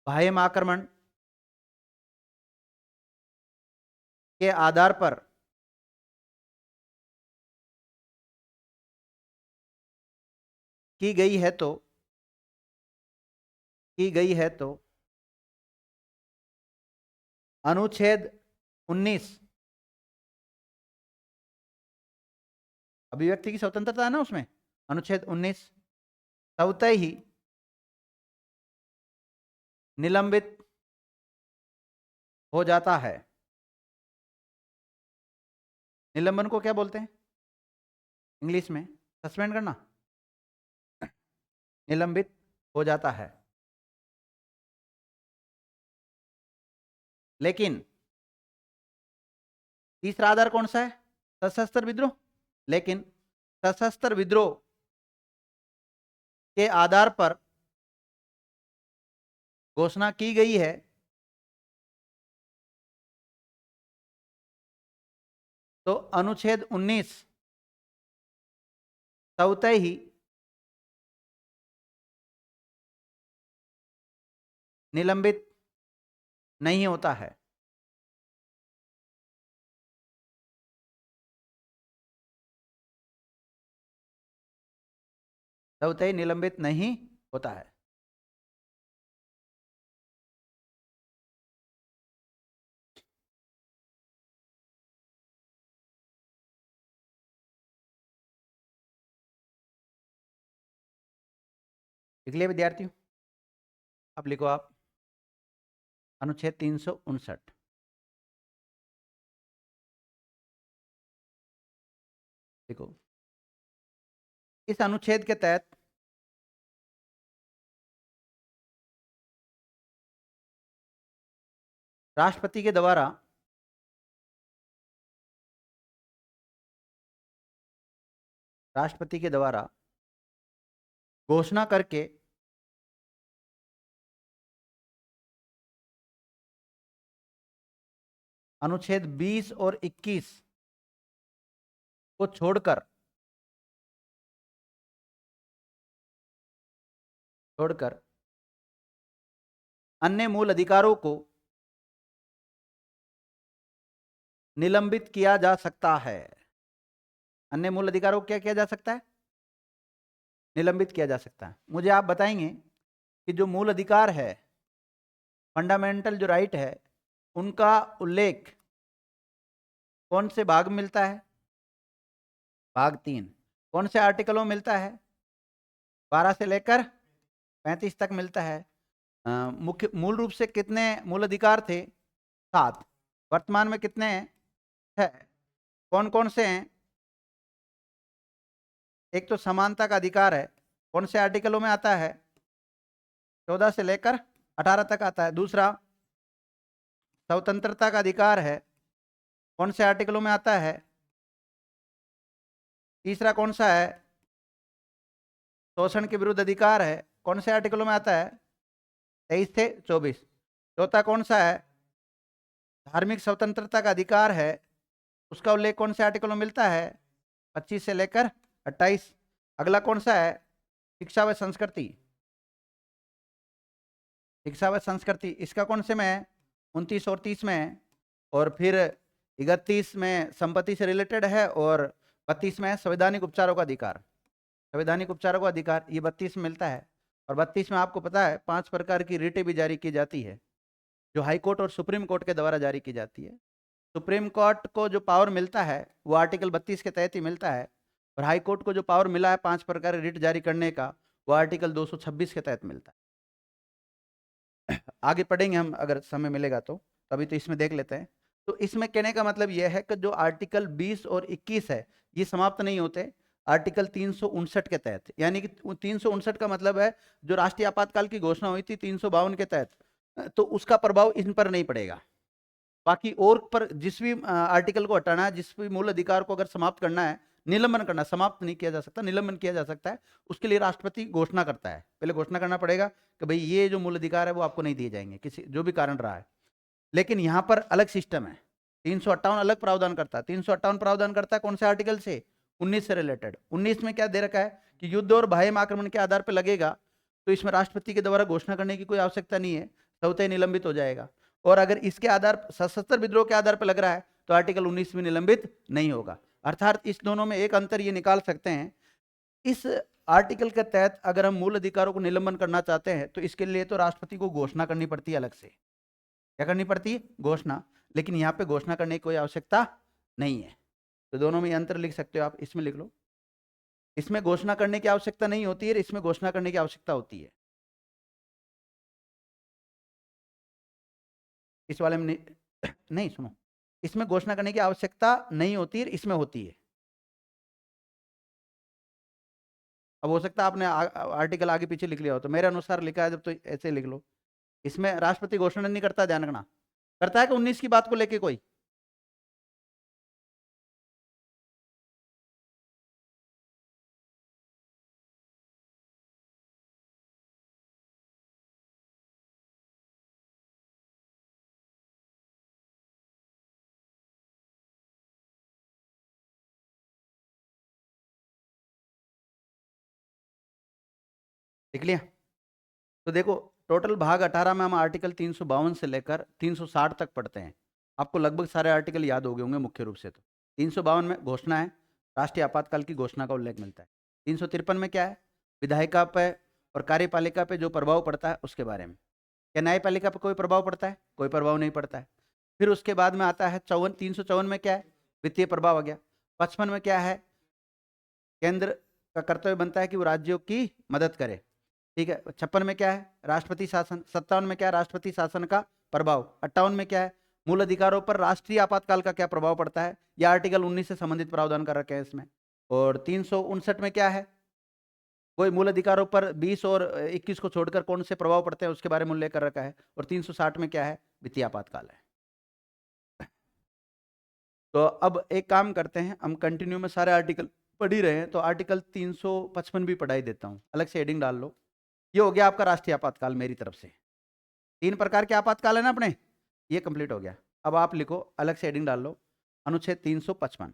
बाह्य आक्रमण के आधार पर की गई है तो अनुच्छेद 19 अभिव्यक्ति की स्वतंत्रता है ना उसमें, अनुच्छेद 19 स्वतः ही निलंबित हो जाता है। निलंबन को क्या बोलते हैं इंग्लिश में? सस्पेंड करना, निलंबित हो जाता है। लेकिन तीसरा आधार कौन सा है? सशस्त्र विद्रोह। लेकिन सशस्त्र विद्रोह के आधार पर घोषणा की गई है तो अनुच्छेद 19 स्वतः ही निलंबित नहीं होता है। स्वतः ही निलंबित नहीं होता है। लिख लिया विद्यार्थियों? अब लिखो आप अनुच्छेद 359। देखो, इस अनुच्छेद के तहत राष्ट्रपति के द्वारा घोषणा करके अनुच्छेद 20 और 21 को छोड़कर अन्य मूल अधिकारों को निलंबित किया जा सकता है। अन्य मूल अधिकारों को क्या किया जा सकता है? निलंबित किया जा सकता है। मुझे आप बताएंगे कि जो मूल अधिकार है, फंडामेंटल जो राइट है, उनका उल्लेख कौन से भाग में मिलता है? भाग 3। कौन से आर्टिकलों में मिलता है? 12 से लेकर 35 तक मिलता है। मुख्य मूल रूप से कितने मूल अधिकार थे? 7। वर्तमान में कितने हैं? 6। कौन कौन से हैं? एक तो समानता का अधिकार है, कौन से आर्टिकलों में आता है? 14 से लेकर 18 तक आता है। दूसरा, स्वतंत्रता का अधिकार है, कौन से आर्टिकलों में आता है? तीसरा कौन सा है? शोषण के विरुद्ध अधिकार है, कौन से आर्टिकलों में आता है? 23 से 24। चौथा कौन सा है? धार्मिक स्वतंत्रता का अधिकार है, उसका उल्लेख कौन से आर्टिकल में मिलता है? 25 से लेकर 28। अगला कौन सा है? शिक्षा व संस्कृति। शिक्षा व संस्कृति इसका कौन से में है? 29 और 30 में है। और फिर 31 में संपत्ति से रिलेटेड है, और 32 में है संवैधानिक उपचारों का अधिकार। संवैधानिक उपचारों का अधिकार ये 32 में मिलता है। और 32 में आपको पता है 5 प्रकार की रिटें भी जारी की जाती है, जो हाई कोर्ट और सुप्रीम कोर्ट के द्वारा जारी की जाती है। सुप्रीम कोर्ट को जो पावर मिलता है वो आर्टिकल 32 के तहत ही मिलता है, और हाई कोर्ट को जो पावर मिला है 5 प्रकार की रिट जारी करने का, वो आर्टिकल 226 के तहत मिलता है। आगे पढ़ेंगे हम अगर समय मिलेगा तो, अभी तो इसमें देख लेते हैं। तो इसमें कहने का मतलब यह है कि जो आर्टिकल 20 और 21 है ये समाप्त नहीं होते आर्टिकल 359 के तहत। यानी कि 359 का मतलब है जो राष्ट्रीय आपातकाल की घोषणा हुई थी 352 के तहत, तो उसका प्रभाव इन पर नहीं पड़ेगा। बाकी और पर जिस भी आर्टिकल को हटाना है, जिस भी मूल अधिकार को अगर समाप्त करना है, निलंबन करना, समाप्त नहीं किया जा सकता, निलंबन किया जा सकता है, उसके लिए राष्ट्रपति घोषणा करता है। पहले घोषणा करना पड़ेगा कि भाई ये जो मूल अधिकार है वो आपको नहीं दिए जाएंगे, किसी जो भी कारण रहा है। लेकिन यहां पर अलग सिस्टम है। 358 अलग प्रावधान करता है। 358 प्रावधान करता है कौन से आर्टिकल से? 19 से रिलेटेड। 19 में क्या दे रखा है कि युद्ध और बाह्य आक्रमण के आधार पर लगेगा, तो इसमें राष्ट्रपति के द्वारा घोषणा करने की कोई आवश्यकता नहीं है, स्वतः निलंबित हो जाएगा। और अगर इसके आधार सशस्त्र विद्रोह के आधार पर लग रहा है तो आर्टिकल 19 में निलंबित नहीं होगा। अर्थात इस दोनों में एक अंतर ये निकाल सकते हैं, इस आर्टिकल के तहत अगर हम मूल अधिकारों को निलंबन करना चाहते हैं तो इसके लिए तो राष्ट्रपति को घोषणा करनी पड़ती है अलग से। क्या करनी पड़ती है? घोषणा। लेकिन यहाँ पे घोषणा करने की कोई आवश्यकता नहीं है। तो दोनों में अंतर लिख सकते हो आप, इसमें लिख लो। इसमें घोषणा करने की आवश्यकता नहीं होती है, इसमें घोषणा करने की आवश्यकता होती है। इस वाले में नहीं, नहीं सुनो, इसमें घोषणा करने की आवश्यकता नहीं होती है, इसमें होती है। अब हो सकता है आपने आर्टिकल आगे पीछे लिख लिया हो, तो मेरे अनुसार लिखा है जब तो ऐसे लिख लो। इसमें राष्ट्रपति घोषणा नहीं करता, ध्यान रखना। करता है कि 19 की बात को लेके कोई? लिख लिया? तो देखो, टोटल भाग 18 में हम आर्टिकल 352 से लेकर 360 तक पढ़ते हैं। आपको लगभग सारे आर्टिकल याद हो गए होंगे मुख्य रूप से। तो 352 में घोषणा है, राष्ट्रीय आपातकाल की घोषणा का उल्लेख मिलता है। 353 में क्या है? विधायिका पे और कार्यपालिका पे जो प्रभाव पड़ता है उसके बारे में। क्या न्यायपालिका पर कोई प्रभाव पड़ता है? कोई प्रभाव नहीं पड़ता है। फिर उसके बाद में आता है 354 में क्या है? वित्तीय प्रभाव आ गया। 55 में क्या है? केंद्र का कर्तव्य बनता है कि वो राज्यों की मदद करे। ठीक है। 56 में क्या है? राष्ट्रपति शासन। 57 में क्या है? राष्ट्रपति शासन का प्रभाव। 58 में क्या है? मूल अधिकारों पर राष्ट्रीय आपातकाल का क्या प्रभाव पड़ता है, या आर्टिकल 19 से संबंधित प्रावधान कर रखे हैं इसमें। और 359 में क्या है? कोई मूल अधिकारों पर 20 और 21 को छोड़कर कौन से प्रभाव पड़ते हैं उसके बारे में उल्लेख कर रखा है। और 360 में क्या है? वित्तीय आपातकाल है। तो अब एक काम करते हैं, हम कंटिन्यू में सारे आर्टिकल पढ़ ही रहे हैं, तो आर्टिकल 355 भी पढ़ाई देता हूँ, अलग से हेडिंग डाल लो। ये हो गया आपका राष्ट्रीय आपातकाल मेरी तरफ से। 3 प्रकार के आपातकाल है ना अपने, ये कंप्लीट हो गया। अब आप लिखो, अलग से हेडिंग डाल लो, अनुच्छेद 355।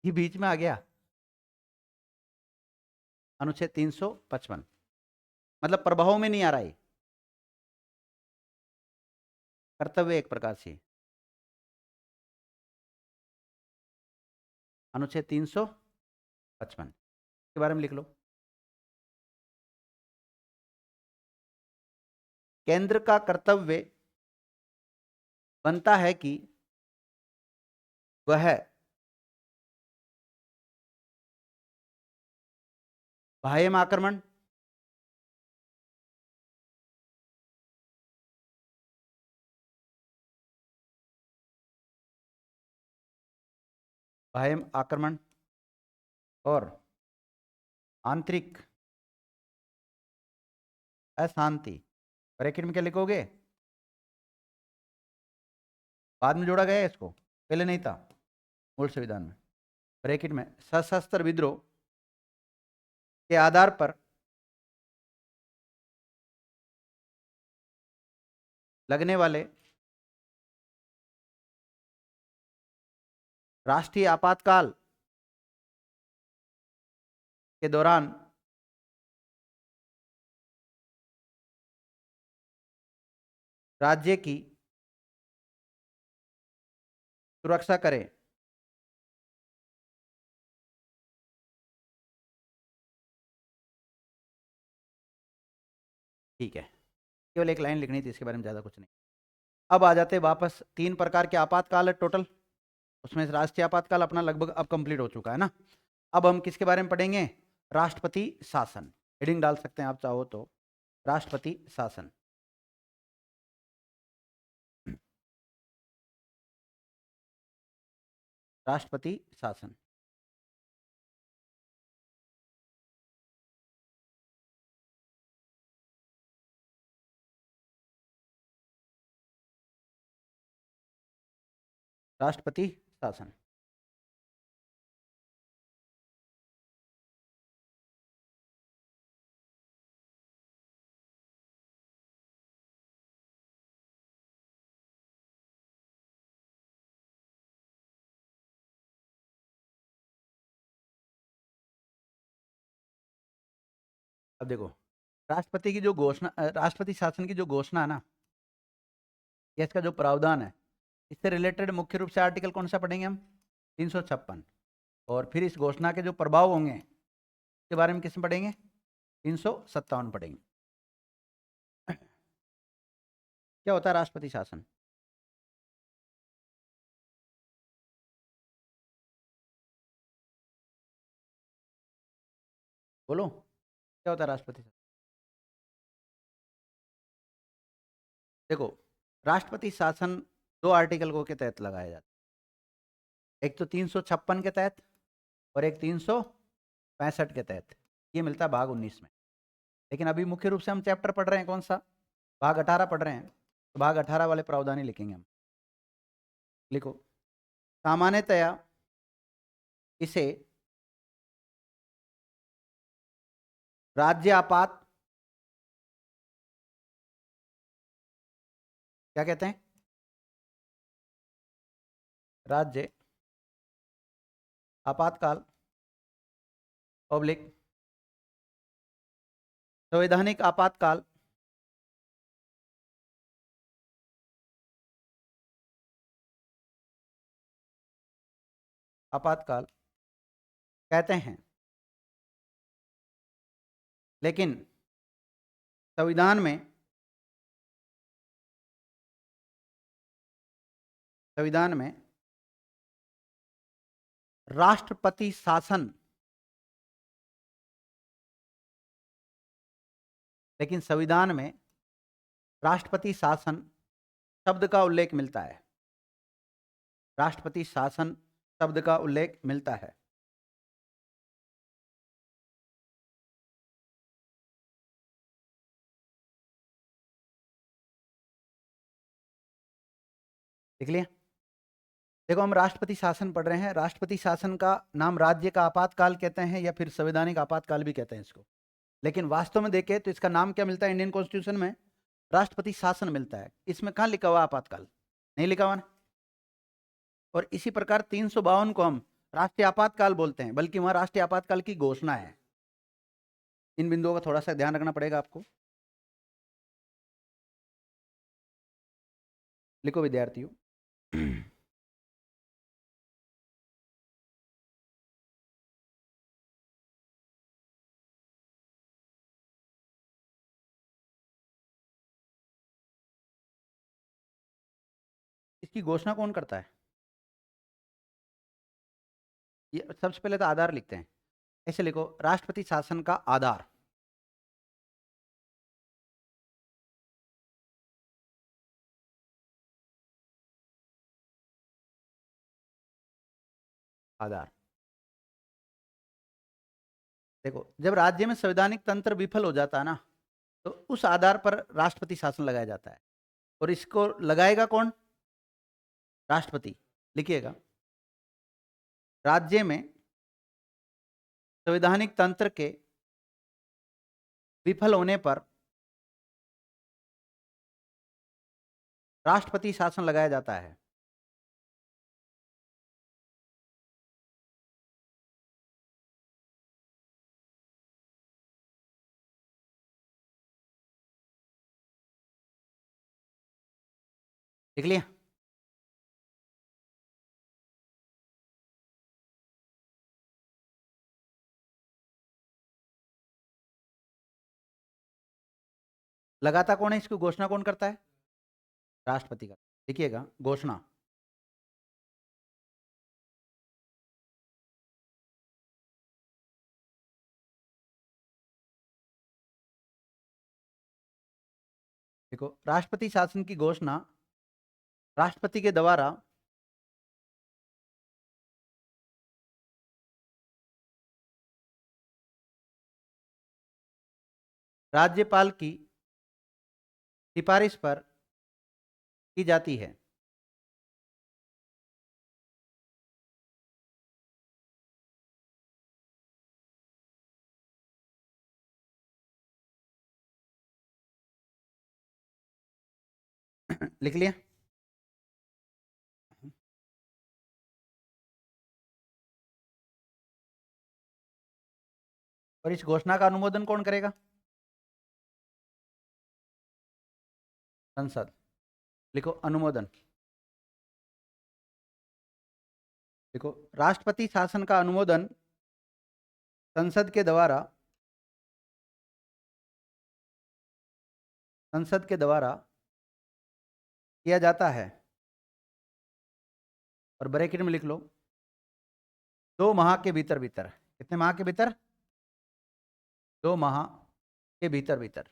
ये बीच में आ गया, अनुच्छेद 355 मतलब प्रभाव में नहीं आ रहा है, कर्तव्य एक प्रकार से। अनुच्छेद 355 के बारे में लिख लो। केंद्र का कर्तव्य बनता है कि वह बाह्य आक्रमण, बाह्य आक्रमण और आंतरिक अशांति, ब्रैकेट में क्या लिखोगे? बाद में जोड़ा गया है इसको, पहले नहीं था मूल संविधान में। ब्रैकेट में सशस्त्र विद्रोह के आधार पर लगने वाले राष्ट्रीय आपातकाल के दौरान राज्य की सुरक्षा करें। ठीक है, केवल एक लाइन लिखनी थी, इसके बारे में ज़्यादा कुछ नहीं। अब आ जाते वापस, 3 प्रकार के आपातकाल है टोटल, उसमें से राष्ट्रीय आपातकाल अपना लगभग अब कंप्लीट हो चुका है ना। अब हम किसके बारे में पढ़ेंगे? राष्ट्रपति शासन। हेडिंग डाल सकते हैं आप चाहो तो, राष्ट्रपति शासन। राष्ट्रपति शासन। राष्ट्रपति शासन। अब देखो, राष्ट्रपति की जो घोषणा, राष्ट्रपति शासन की जो घोषणा है ना, या इसका जो प्रावधान है, इससे रिलेटेड मुख्य रूप से आर्टिकल कौन सा पढ़ेंगे हम? 356। और फिर इस घोषणा के जो प्रभाव होंगे इसके बारे में किसमें पढ़ेंगे? 357 पढ़ेंगे। क्या होता है राष्ट्रपति शासन? बोलो, क्या होता है राष्ट्रपति शासन? देखो, राष्ट्रपति शासन 2 आर्टिकल को के तहत लगाया जाता है, एक तो 356 के तहत और एक 365 के तहत। ये मिलता है भाग 19 में। लेकिन अभी मुख्य रूप से हम चैप्टर पढ़ रहे हैं कौन सा? भाग 18 पढ़ रहे हैं, तो भाग 18 वाले प्रावधान ही लिखेंगे हम। लिखो, सामान्यतया इसे राज्य आपात क्या कहते हैं? राज्य आपातकाल पब्लिक संवैधानिक आपातकाल आपातकाल कहते हैं। लेकिन संविधान में राष्ट्रपति शासन, लेकिन संविधान में राष्ट्रपति शासन शब्द का उल्लेख मिलता है। राष्ट्रपति शासन शब्द का उल्लेख मिलता है। देख लिया? देखो, हम राष्ट्रपति शासन पढ़ रहे हैं। राष्ट्रपति शासन का नाम राज्य का आपातकाल कहते हैं या फिर संवैधानिक आपातकाल भी कहते हैं इसको। लेकिन वास्तव में देखें तो इसका नाम क्या मिलता है इंडियन कॉन्स्टिट्यूशन में? राष्ट्रपति शासन मिलता है। इसमें कहाँ लिखा हुआ आपातकाल? नहीं लिखा हुआ ना। और इसी प्रकार 352 को हम राष्ट्रीय आपातकाल बोलते हैं, बल्कि वहां राष्ट्रीय आपातकाल की घोषणा है। इन बिंदुओं का थोड़ा सा ध्यान रखना पड़ेगा आपको। लिखो विद्यार्थियों, इसकी घोषणा कौन करता है? ये सबसे पहले तो आधार लिखते हैं। ऐसे लिखो, राष्ट्रपति शासन का आधार। आधार देखो, जब राज्य में संवैधानिक तंत्र विफल हो जाता है ना, तो उस आधार पर राष्ट्रपति शासन लगाया जाता है। और इसको लगाएगा कौन? राष्ट्रपति। लिखिएगा, राज्य में संवैधानिक तंत्र के विफल होने पर राष्ट्रपति शासन लगाया जाता है। लिख लिया? लगाता कौन है? इसकी घोषणा कौन करता है? राष्ट्रपति का। लिखिएगा, घोषणा। देखो, राष्ट्रपति शासन की घोषणा राष्ट्रपति के द्वारा राज्यपाल की सिफारिश पर की जाती है। लिख लिया? और इस घोषणा का अनुमोदन कौन करेगा? संसद। लिखो, अनुमोदन। देखो, राष्ट्रपति शासन का अनुमोदन संसद के द्वारा किया जाता है। और ब्रैकेट में लिख लो, 2 माह के भीतर भीतर। कितने माह के भीतर? 2 माह के भीतर भीतर।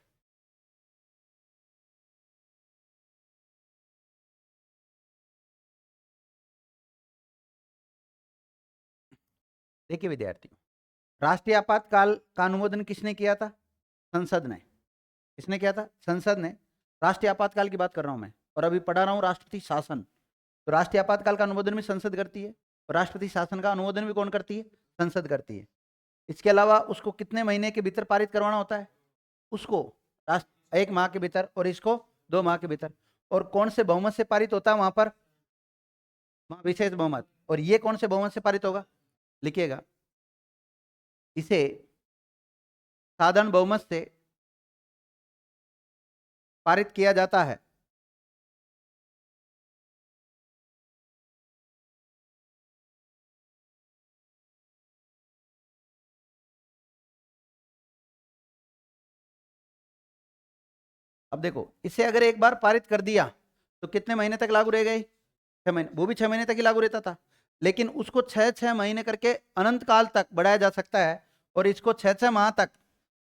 देखिए विद्यार्थियों, राष्ट्रीय आपातकाल का अनुमोदन किसने किया था? संसद ने। किसने किया था? संसद ने। राष्ट्रीय आपातकाल की बात कर रहा हूं मैं, और अभी पढ़ा रहा हूं राष्ट्रपति शासन। तो राष्ट्रीय आपातकाल का अनुमोदन भी संसद करती है, और राष्ट्रपति शासन का अनुमोदन भी कौन करती है? संसद करती है। इसके अलावा उसको कितने महीने के भीतर पारित करवाना होता है? उसको 1 माह के भीतर, और इसको 2 माह के भीतर। और कौन से बहुमत से पारित होता है वहां पर? विशेष बहुमत। और ये कौन से बहुमत से पारित होगा? लिखिएगा, इसे साधारण बहुमत से पारित किया जाता है। अब देखो, इसे अगर एक बार पारित कर दिया तो कितने महीने तक लागू रह गए? 6 महीने। वो भी 6 महीने तक ही लागू रहता था, लेकिन उसको 6 6 महीने करके अनंत काल तक बढ़ाया जा सकता है। और इसको 6 6 माह तक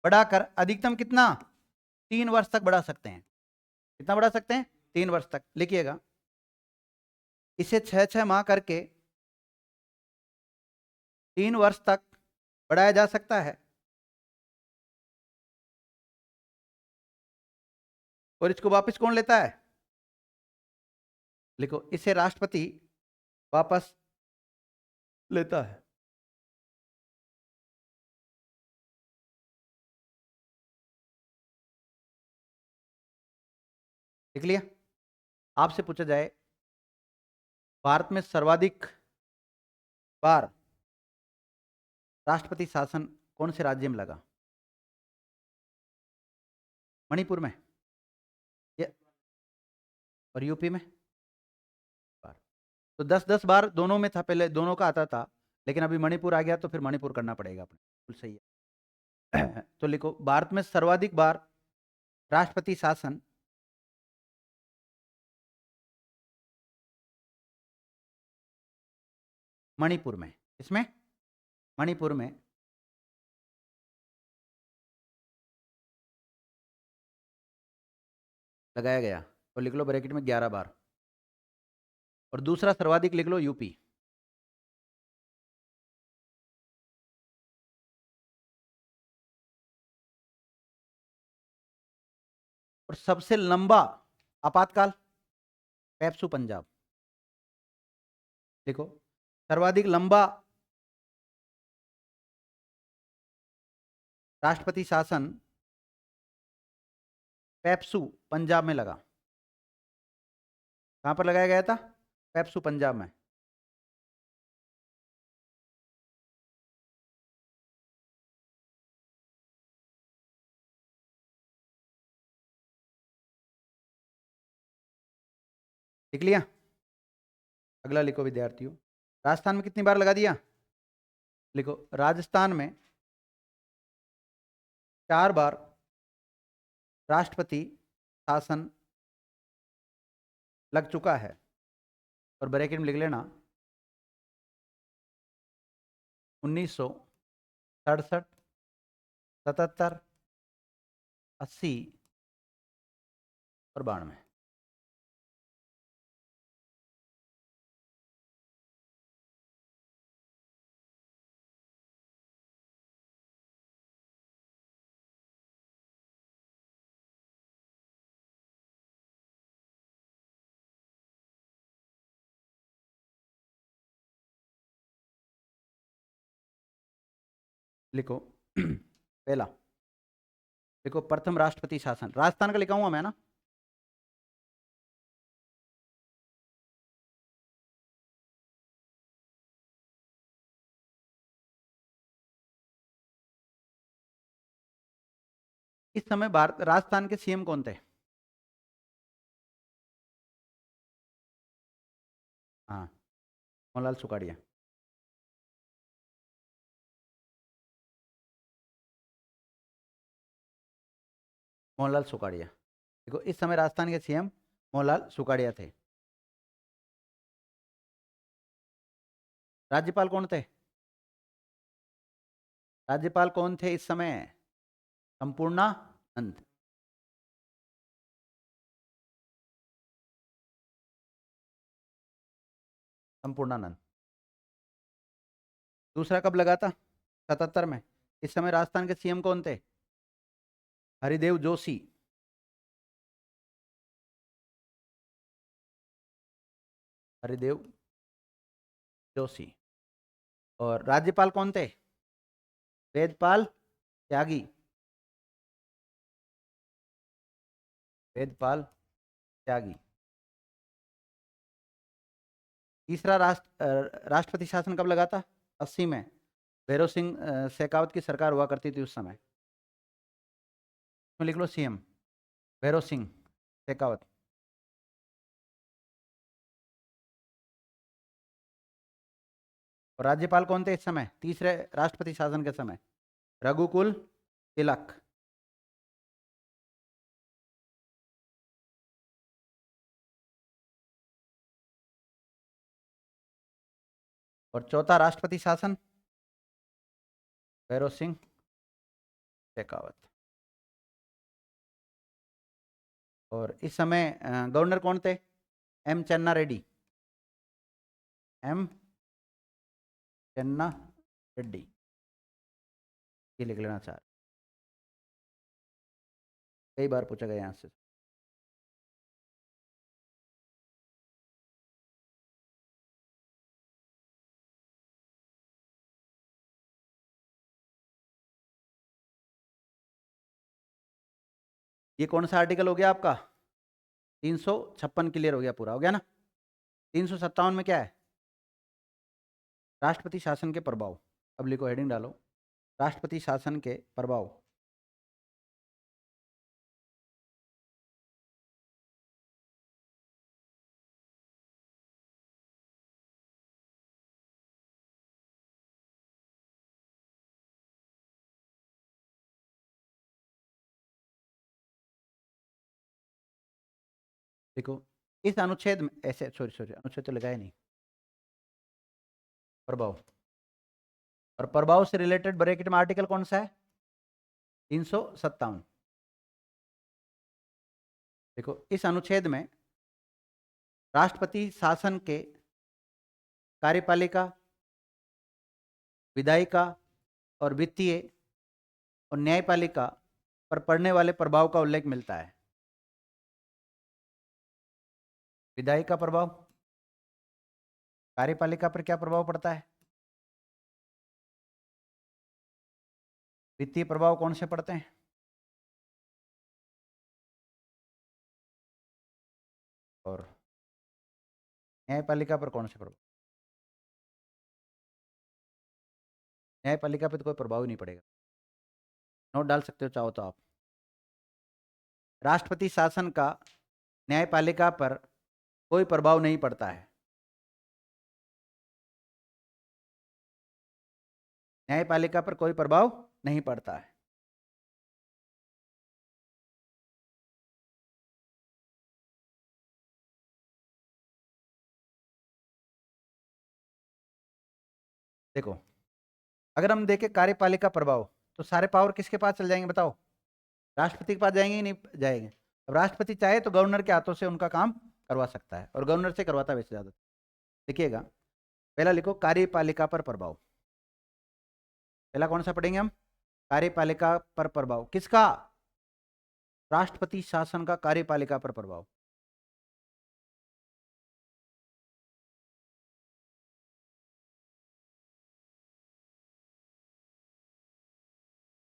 बढ़ाकर अधिकतम कितना? 3 वर्ष तक बढ़ा सकते हैं। कितना बढ़ा सकते हैं? 3 वर्ष तक। लिखिएगा, इसे 6 6 माह करके 3 वर्ष तक बढ़ाया जा सकता है। और इसको वापस कौन लेता है? लिखो, इसे राष्ट्रपति वापस लेता है। लिख लिया? आपसे पूछा जाए, भारत में सर्वाधिक बार राष्ट्रपति शासन कौन से राज्य में लगा? मणिपुर में या और यूपी में? बार। तो 10 10 बार दोनों में था, पहले दोनों का आता था, लेकिन अभी मणिपुर आ गया तो फिर मणिपुर करना पड़ेगा अपने। बिल्कुल सही है। तो लिखो, भारत में सर्वाधिक बार राष्ट्रपति शासन मणिपुर में। इसमें मणिपुर में लगाया गया। तो लिख लो ब्रैकेट में 11 बार। और दूसरा सर्वाधिक लिख लो यूपी। और सबसे लंबा आपातकाल पेप्सू पंजाब। देखो, सर्वाधिक लंबा राष्ट्रपति शासन पेप्सू पंजाब में लगा। कहां पर लगाया गया था? पेप्सू पंजाब में। लिख लिया? अगला लिखो विद्यार्थियों, राजस्थान में कितनी बार लगा दिया? लिखो, राजस्थान में 4 बार राष्ट्रपति शासन लग चुका है। और ब्रैकेट में लिख लेना 1967, 77, 80 और 92। लिखो पहला, देखो प्रथम राष्ट्रपति शासन राजस्थान का लिखा हुआ मैं ना। इस समय भारत राजस्थान के सीएम कौन थे? हाँ, मोहनलाल सुखाड़िया। मोहनलाल सुखाड़िया। देखो, इस समय राजस्थान के सीएम मोहनलाल सुखाड़िया थे। राज्यपाल कौन थे? राज्यपाल कौन थे इस समय? संपूर्णानंद। संपूर्णानंद। दूसरा कब लगा था? 77 में। इस समय राजस्थान के सीएम कौन थे? हरिदेव जोशी। हरिदेव जोशी। और राज्यपाल कौन थे? वेदपाल त्यागी। वेदपाल त्यागी। तीसरा राष्ट्रपति शासन कब लगा था? 80 में। भैरव सिंह शेखावत की सरकार हुआ करती थी उस समय। इसमें लिख लो सीएम भैरव सिंह शेखावत। और राज्यपाल कौन थे इस समय तीसरे राष्ट्रपति शासन के समय? रघुकुल तिलक। और चौथा राष्ट्रपति शासन भैरव सिंह शेखावत। और इस समय गवर्नर कौन थे? एम चन्ना रेड्डी। एम चन्ना रेड्डी, ये लिख लेना चाह। कई बार पूछा गया यहाँ से। ये कौन सा आर्टिकल हो गया आपका? 356 क्लियर हो गया, पूरा हो गया ना। 357 में क्या है? राष्ट्रपति शासन के प्रभाव। अब लिखो, हेडिंग डालो, राष्ट्रपति शासन के प्रभाव। देखो, इस अनुच्छेद में ऐसे, सॉरी सॉरी, अनुच्छेद तो लगाया नहीं, प्रभाव। और प्रभाव से रिलेटेड ब्रैकेट में आर्टिकल कौन सा है? 357। देखो, इस अनुच्छेद में राष्ट्रपति शासन के कार्यपालिका, विधायिका और वित्तीय और न्यायपालिका पर पड़ने वाले प्रभाव का उल्लेख मिलता है। विधायिका प्रभाव, कार्यपालिका पर क्या प्रभाव पड़ता है? वित्तीय प्रभाव कौन से पड़ते हैं? और न्यायपालिका पर कौन से प्रभाव? न्यायपालिका पर तो कोई प्रभाव ही नहीं पड़ेगा। नोट डाल सकते हो चाहो तो आप। राष्ट्रपति शासन का न्यायपालिका पर कोई प्रभाव नहीं पड़ता है। न्यायपालिका पर कोई प्रभाव नहीं पड़ता है। देखो, अगर हम देखें कार्यपालिका प्रभाव, तो सारे पावर किसके पास चल जाएंगे बताओ? राष्ट्रपति के पास जाएंगे ही नहीं जाएंगे? अब राष्ट्रपति चाहे तो गवर्नर के हाथों से उनका काम करवा सकता है, और गवर्नर से करवाता है वैसे ज्यादा। देखिएगा, पहला लिखो कार्यपालिका पर प्रभाव। पहला कौन सा पढ़ेंगे हम? कार्यपालिका पर प्रभाव किसका? राष्ट्रपति शासन का कार्यपालिका पर प्रभाव।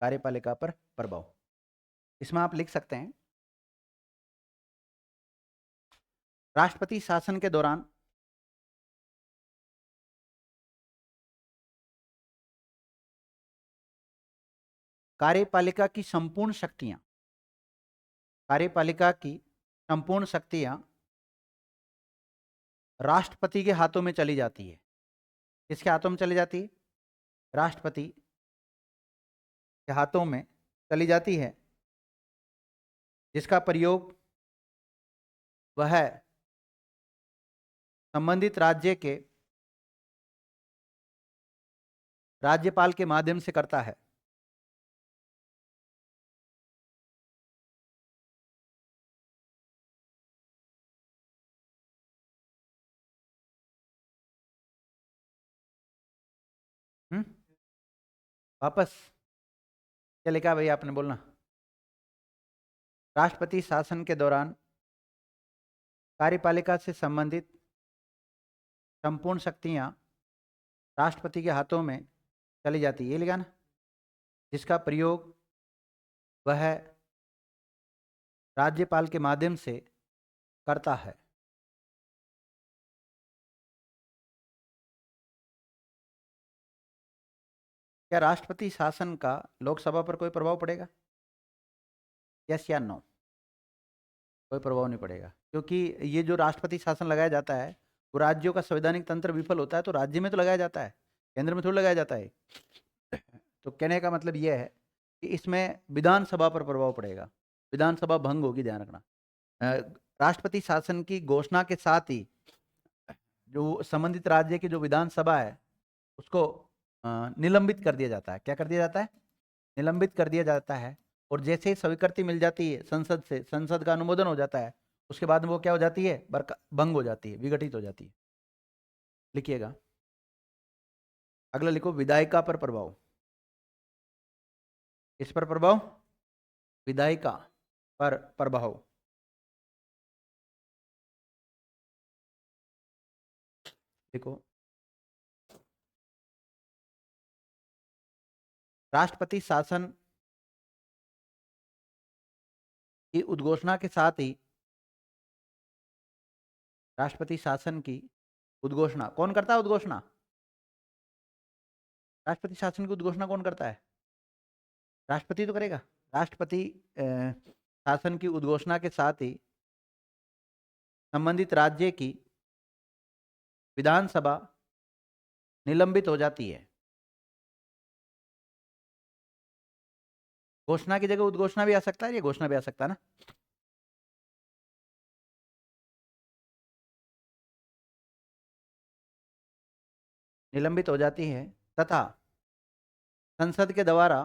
कार्यपालिका पर प्रभाव, इसमें आप लिख सकते हैं राष्ट्रपति शासन के दौरान कार्यपालिका की संपूर्ण शक्तियां, कार्यपालिका की संपूर्ण शक्तियां राष्ट्रपति के हाथों में चली जाती है। किसके हाथों में चली जाती है? राष्ट्रपति के हाथों में चली जाती है, जिसका प्रयोग वह संबंधित राज्य के राज्यपाल के माध्यम से करता है। वापस क्या लिखा भाई आपने, बोलना। राष्ट्रपति शासन के दौरान कार्यपालिका से संबंधित संपूर्ण शक्तियां राष्ट्रपति के हाथों में चली जाती है, ये लिखा ना? जिसका प्रयोग वह राज्यपाल के माध्यम से करता है। क्या राष्ट्रपति शासन का लोकसभा पर कोई प्रभाव पड़ेगा? यस या नो? कोई प्रभाव नहीं पड़ेगा, क्योंकि ये जो राष्ट्रपति शासन लगाया जाता है वो राज्यों का संवैधानिक तंत्र विफल होता है तो राज्य में तो लगाया जाता है, केंद्र में थोड़ा लगाया जाता है। तो कहने का मतलब ये है कि इसमें विधानसभा पर प्रभाव पड़ेगा, विधानसभा भंग होगी, ध्यान रखना। राष्ट्रपति शासन की घोषणा के साथ ही जो संबंधित राज्य की जो विधानसभा है उसको निलंबित कर दिया जाता है। क्या कर दिया जाता है? निलंबित कर दिया जाता है। और जैसे ही स्वीकृति मिल जाती है संसद से, संसद का अनुमोदन हो जाता है, उसके बाद में वो क्या हो जाती है? भंग हो जाती है, विघटित हो जाती है। लिखिएगा, अगला लिखो विधायिका पर प्रभाव। किस पर प्रभाव? विधायिका पर प्रभाव। देखो, राष्ट्रपति शासन की उद्घोषणा के साथ ही, राष्ट्रपति शासन की उद्घोषणा कौन करता है? उद्घोषणा राष्ट्रपति शासन की उद्घोषणा कौन करता है? राष्ट्रपति तो करेगा। राष्ट्रपति शासन की उद्घोषणा के साथ ही संबंधित राज्य की विधानसभा निलंबित हो जाती है। घोषणा की जगह उद्घोषणा भी आ सकता है, ये घोषणा भी आ सकता है ना। निलंबित हो जाती है तथा संसद के द्वारा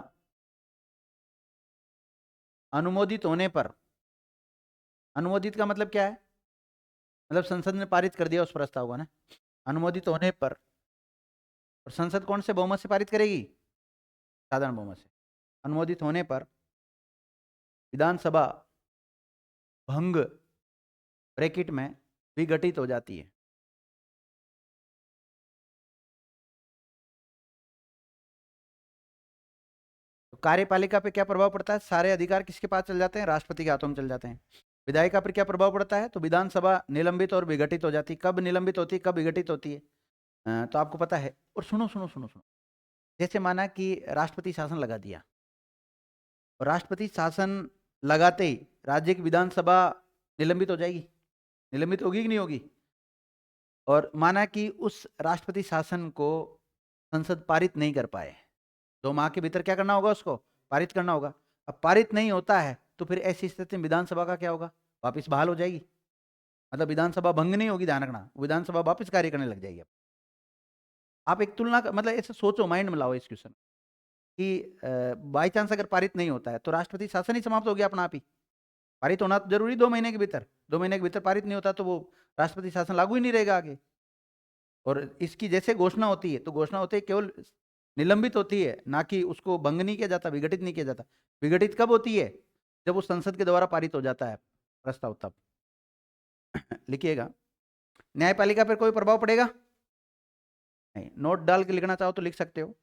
अनुमोदित होने पर, अनुमोदित का मतलब क्या है? मतलब संसद ने पारित कर दिया उस प्रस्ताव को ना। अनुमोदित होने पर, और संसद कौन से बहुमत से पारित करेगी? साधारण बहुमत से। अनुमोदित होने पर विधानसभा भंग, ब्रैकेट में विघटित हो जाती है। तो कार्यपालिका पे क्या प्रभाव पड़ता है? सारे अधिकार किसके पास चल जाते हैं? राष्ट्रपति के हाथों में चल जाते हैं। विधायिका पर क्या प्रभाव पड़ता है? तो विधानसभा निलंबित और विघटित हो जाती है। कब निलंबित होती है, कब विघटित होती है? तो आपको पता है। और सुनो सुनो सुनो सुनो, जैसे माना कि राष्ट्रपति शासन लगा दिया, और राष्ट्रपति शासन लगाते ही राज्य की विधानसभा निलंबित हो जाएगी, निलंबित होगी कि नहीं होगी? और माना कि उस राष्ट्रपति शासन को संसद पारित नहीं कर पाए, 2 माह के भीतर क्या करना होगा? उसको पारित करना होगा। अब पारित नहीं होता है तो फिर ऐसी स्थिति में विधानसभा का क्या होगा? वापिस बहाल हो जाएगी। मतलब विधानसभा भंग नहीं होगी, ध्यान रखना, विधानसभा वापस कार्य करने लग जाएगी। आप एक तुलना मतलब ऐसे सोचो, माइंड में लाओ इस क्वेश्चन कि बाई चांस अगर पारित नहीं होता है तो राष्ट्रपति शासन ही समाप्त हो गया अपना आप ही। पारित होना तो जरूरी 2 महीने के भीतर, 2 महीने के भीतर पारित नहीं होता तो वो राष्ट्रपति शासन लागू ही नहीं रहेगा आगे। और इसकी जैसे घोषणा होती है तो घोषणा होती है केवल निलंबित होती है, ना कि उसको भंग नहीं किया जाता, विघटित नहीं किया जाता। विघटित कब होती है? जब वो संसद के द्वारा पारित हो जाता है प्रस्ताव, तब। लिखिएगा, न्यायपालिका पर कोई प्रभाव पड़ेगा नहीं। नोट डाल के लिखना चाहो तो लिख सकते हो।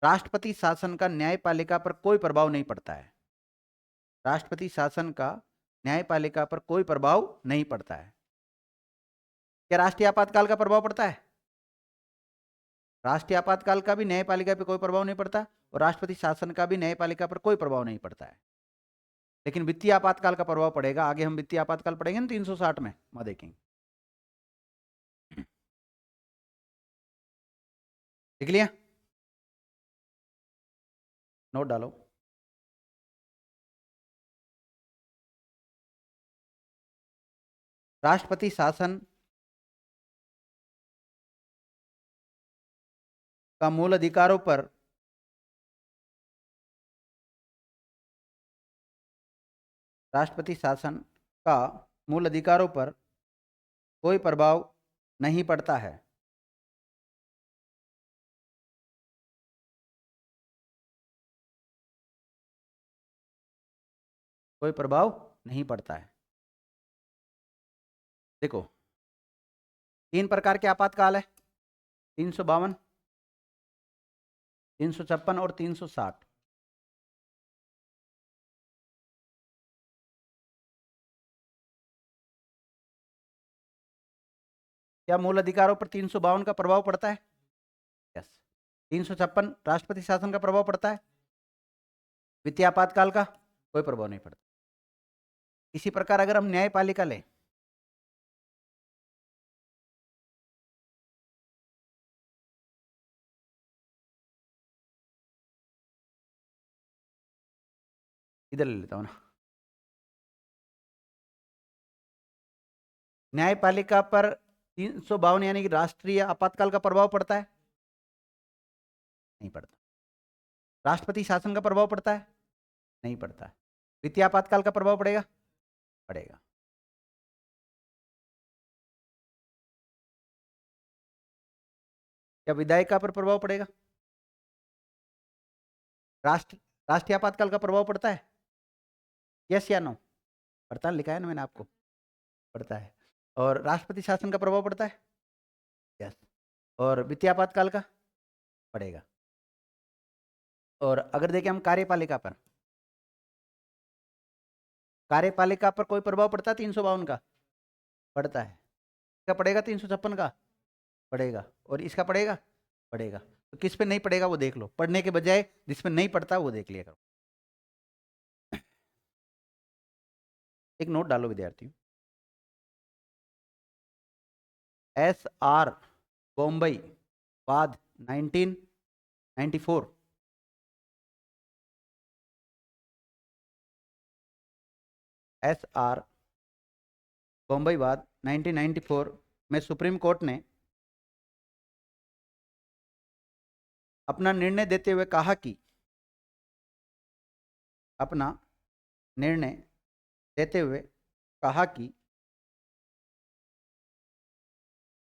राष्ट्रपति शासन का न्यायपालिका पर कोई प्रभाव नहीं पड़ता है। राष्ट्रपति शासन का न्यायपालिका पर कोई प्रभाव नहीं पड़ता है। क्या राष्ट्रीय आपातकाल का प्रभाव पड़ता है? राष्ट्रीय आपातकाल का भी न्यायपालिका पर कोई प्रभाव नहीं पड़ता, और राष्ट्रपति शासन का भी न्यायपालिका पर कोई प्रभाव नहीं पड़ता है। लेकिन वित्तीय आपातकाल का प्रभाव पड़ेगा। आगे हम वित्तीय आपातकाल पढ़ेंगे ना 360 में, वहां देखेंगे। लिख लिया? नोट डालो। राष्ट्रपति शासन का मूल अधिकारों पर राष्ट्रपति शासन का मूल अधिकारों पर कोई प्रभाव नहीं पड़ता है। कोई प्रभाव नहीं पड़ता है। देखो, 3 प्रकार के आपातकाल है, 352, 356 और 360। क्या मूल अधिकारों पर 352 का प्रभाव पड़ता है? यस। 356 राष्ट्रपति शासन का प्रभाव पड़ता है। वित्तीय आपातकाल का कोई प्रभाव नहीं पड़ता। इसी प्रकार अगर हम न्यायपालिका लें, इधर ले लेता हूं ना, न्यायपालिका पर 352 यानी कि राष्ट्रीय आपातकाल का प्रभाव पड़ता है? नहीं पड़ता। राष्ट्रपति शासन का प्रभाव पड़ता है? नहीं पड़ता। वित्तीय आपातकाल का प्रभाव पड़ेगा? पड़ेगा। क्या विधायिका पर प्रभाव पड़ेगा? राष्ट्र राष्ट्रीय आपातकाल का प्रभाव पड़ता है? यस या नो? पड़ता है, लिखा है ना मैंने आपको, पड़ता है। और राष्ट्रपति शासन का प्रभाव पड़ता है? यस। और वित्तीय आपातकाल का पड़ेगा। और अगर देखें हम कार्यपालिका पर, कार्यपालिका पर कोई प्रभाव पड़ता है 352 का? पड़ता है। इसका पड़ेगा 356 का? पड़ेगा। और इसका पड़ेगा? पड़ेगा। तो किस पे नहीं पड़ेगा वो देख लो, पढ़ने के बजाय जिसमें नहीं पड़ता वो देख लिया करो। एक नोट डालो विद्यार्थियों, एस आर बॉम्बई बाद 1994, एस आर बॉम्बई बाद 1994 में सुप्रीम कोर्ट ने अपना निर्णय देते हुए कहा कि अपना निर्णय देते हुए कहा कि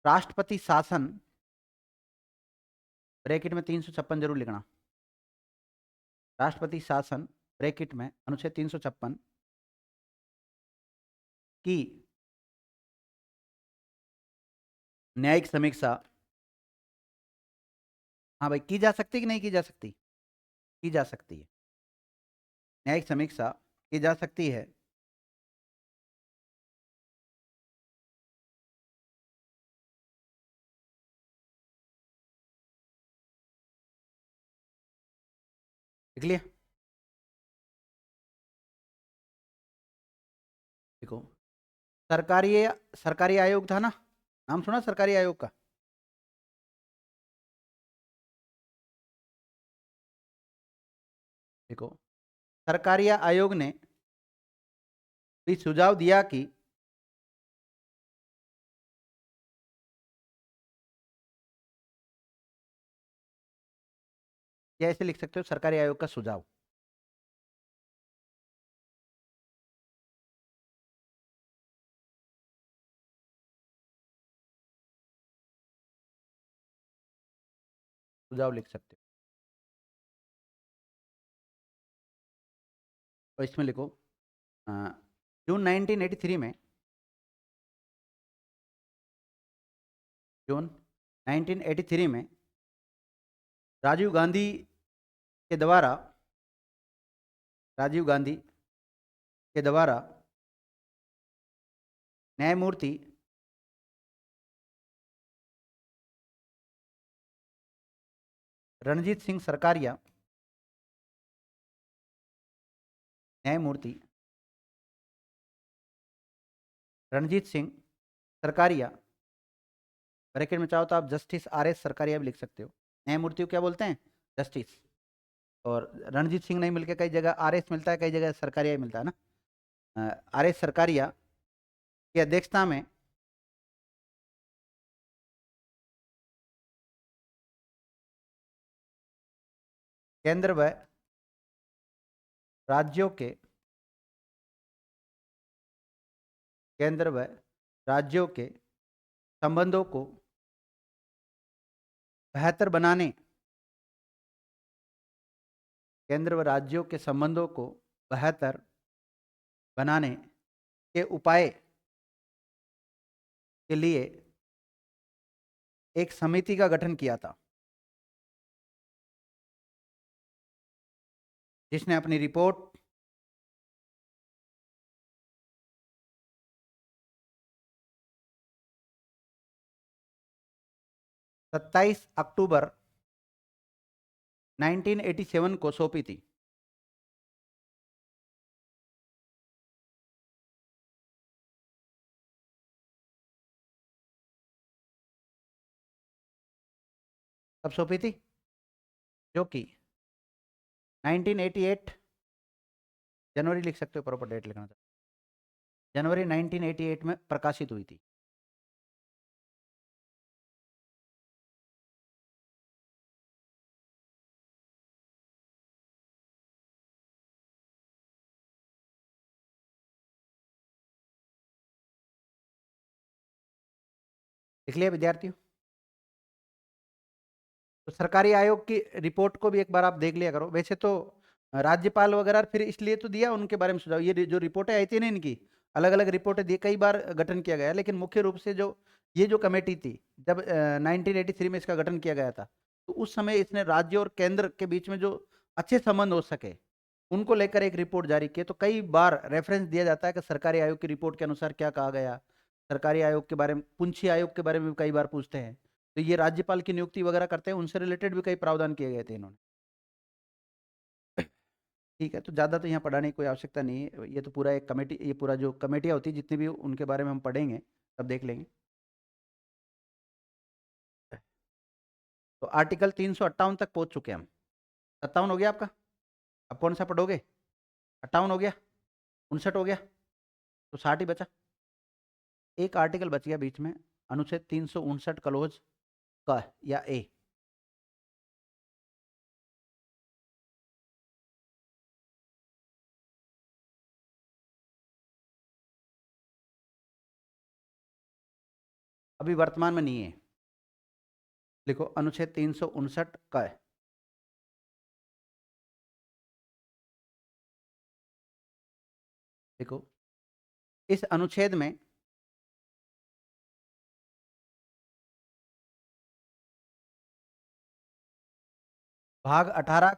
राष्ट्रपति शासन, ब्रैकेट में 356 जरूर लिखना, राष्ट्रपति शासन ब्रैकेट में अनुच्छेद 356 की न्यायिक समीक्षा, हाँ भाई, की जा सकती कि नहीं की जा सकती? की जा सकती है। न्यायिक समीक्षा की जा सकती है। लिख लिया? देखो, सरकारी सरकारी आयोग था ना, नाम सुना सरकारी आयोग का? देखो, सरकारी आयोग ने भी सुझाव दिया कि या ऐसे लिख सकते हो, सरकारी आयोग का सुझाव। सुझाव लिख सकते हो। और इसमें लिखो, अ, जून 1983 में, जून 1983 में राजीव गांधी के द्वारा, राजीव गांधी के द्वारा न्यायमूर्ति रणजीत सिंह सरकारिया, न्यायमूर्ति रणजीत सिंह सरकारिया, ब्रैकेट में चाहो तो आप जस्टिस आर एस सरकारिया भी लिख सकते हो। न्यायमूर्ति को क्या बोलते हैं? जस्टिस। और रणजीत सिंह नहीं मिलके कई जगह आर एस मिलता है, कई जगह सरकारिया ही मिलता है ना। आर एस सरकारिया की अध्यक्षता में केंद्र व राज्यों के, केंद्र व राज्यों के संबंधों को बेहतर बनाने, केंद्र व राज्यों के संबंधों को बेहतर बनाने के उपाय के लिए एक समिति का गठन किया था, जिसने अपनी रिपोर्ट 27 अक्टूबर 1987 को सौंपी थी। कब सौंपी थी? जो कि 1988, जनवरी लिख सकते हो, प्रॉपर डेट लिखना था, जनवरी 1988 में प्रकाशित हुई थी। लिख लिया विद्यार्थियों? तो सरकारी आयोग की रिपोर्ट को भी एक बार आप देख लिया करो। वैसे तो राज्यपाल वगैरह फिर इसलिए तो दिया उनके बारे में सुझाव, ये जो रिपोर्टें आई थी ना इनकी, अलग अलग रिपोर्टें दी, कई बार गठन किया गया, लेकिन मुख्य रूप से जो ये जो कमेटी थी, जब 1983 में इसका गठन किया गया था, तो उस समय इसने राज्य और केंद्र के बीच में जो अच्छे संबंध हो सके उनको लेकर एक रिपोर्ट जारी की। तो कई बार रेफरेंस दिया जाता है कि सरकारी आयोग की रिपोर्ट के अनुसार क्या कहा गया। सरकारी आयोग के बारे में, पुंछी आयोग के बारे में भी कई बार पूछते हैं, तो ये राज्यपाल की नियुक्ति वगैरह करते हैं, उनसे रिलेटेड भी कई प्रावधान किए गए थे इन्होंने। ठीक है, तो ज़्यादा तो यहाँ पढ़ाने की कोई आवश्यकता नहीं है, ये तो पूरा एक कमेटी, ये पूरा जो कमेटियाँ होती है जितनी भी, उनके बारे में हम पढ़ेंगे तब देख लेंगे। तो आर्टिकल 358 तक पहुँच चुके हैं हम। 57 हो गया आपका? अब कौन सा पढ़ोगे? 58 हो गया? 59 हो गया? तो 60 ही बचा। एक आर्टिकल बच गया बीच में, अनुच्छेद 359 क्लोज क या ए। अभी वर्तमान में नहीं है। लिखो, अनुच्छेद 359 क। देखो, इस अनुच्छेद में भाग 18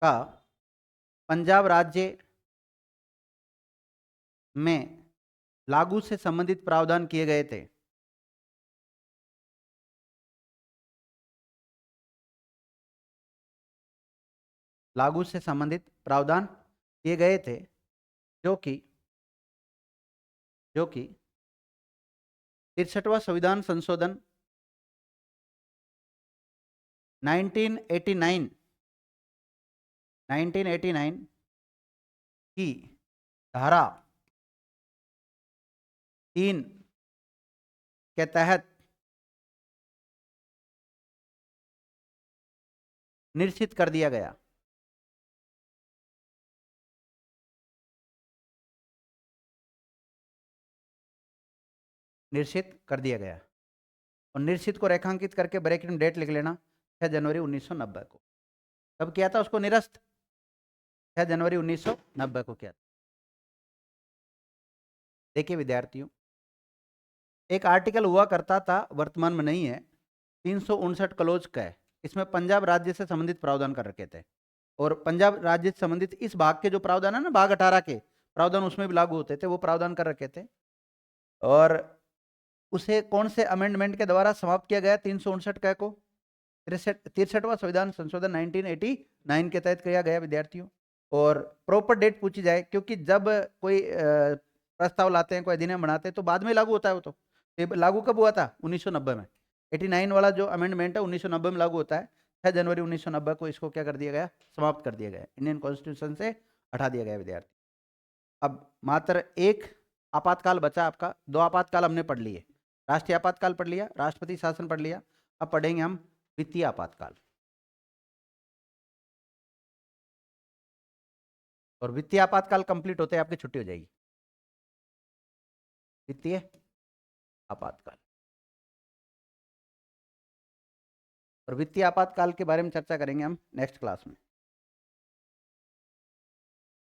का पंजाब राज्य में लागू से संबंधित प्रावधान किए गए थे। लागू से संबंधित प्रावधान किए गए थे जो कि 63वां संविधान संशोधन 1989 की धारा 3 के तहत निश्चित कर दिया गया। निश्चित कर दिया गया और निश्चित को रेखांकित करके ब्रैकेट में डेट लिख लेना, 6 जनवरी 1990 को। कब किया था उसको निरस्त? 6 जनवरी 1990 को किया था। देखिए विद्यार्थियों, एक आर्टिकल हुआ करता था, वर्तमान में नहीं है, 359 क्लोज का है। इसमें पंजाब राज्य से संबंधित प्रावधान कर रखे थे और पंजाब राज्य से संबंधित इस भाग के जो प्रावधान है ना, भाग 18 के प्रावधान उसमें भी लागू होते थे, वो प्रावधान कर रखे थे। और उसे कौन से अमेंडमेंट के द्वारा समाप्त किया गया? 359 क को 63वां संविधान संशोधन 1989 के तहत किया गया विद्यार्थियों। और प्रॉपर डेट पूछी जाए, क्योंकि जब कोई प्रस्ताव लाते हैं, कोई अधिनियम बनाते हैं, तो बाद में लागू होता है। वो तो लागू कब हुआ था? 1990 में। 89 वाला जो अमेंडमेंट है 1990 में लागू होता है। 6 जनवरी 1990 को इसको क्या कर दिया गया? समाप्त कर दिया गया, इंडियन कॉन्स्टिट्यूशन से हटा दिया गया विद्यार्थी। अब मात्र एक आपातकाल बचा आपका। 2 आपातकाल हमने पढ़ लिए, राष्ट्रीय आपातकाल पढ़ लिया, राष्ट्रपति शासन पढ़ लिया। अब पढ़ेंगे हम वित्तीय आपातकाल। और वित्तीय आपातकाल कंप्लीट होते आपकी छुट्टी हो जाएगी। वित्तीय आपातकाल, और वित्तीय आपातकाल के बारे में चर्चा करेंगे हम नेक्स्ट क्लास में।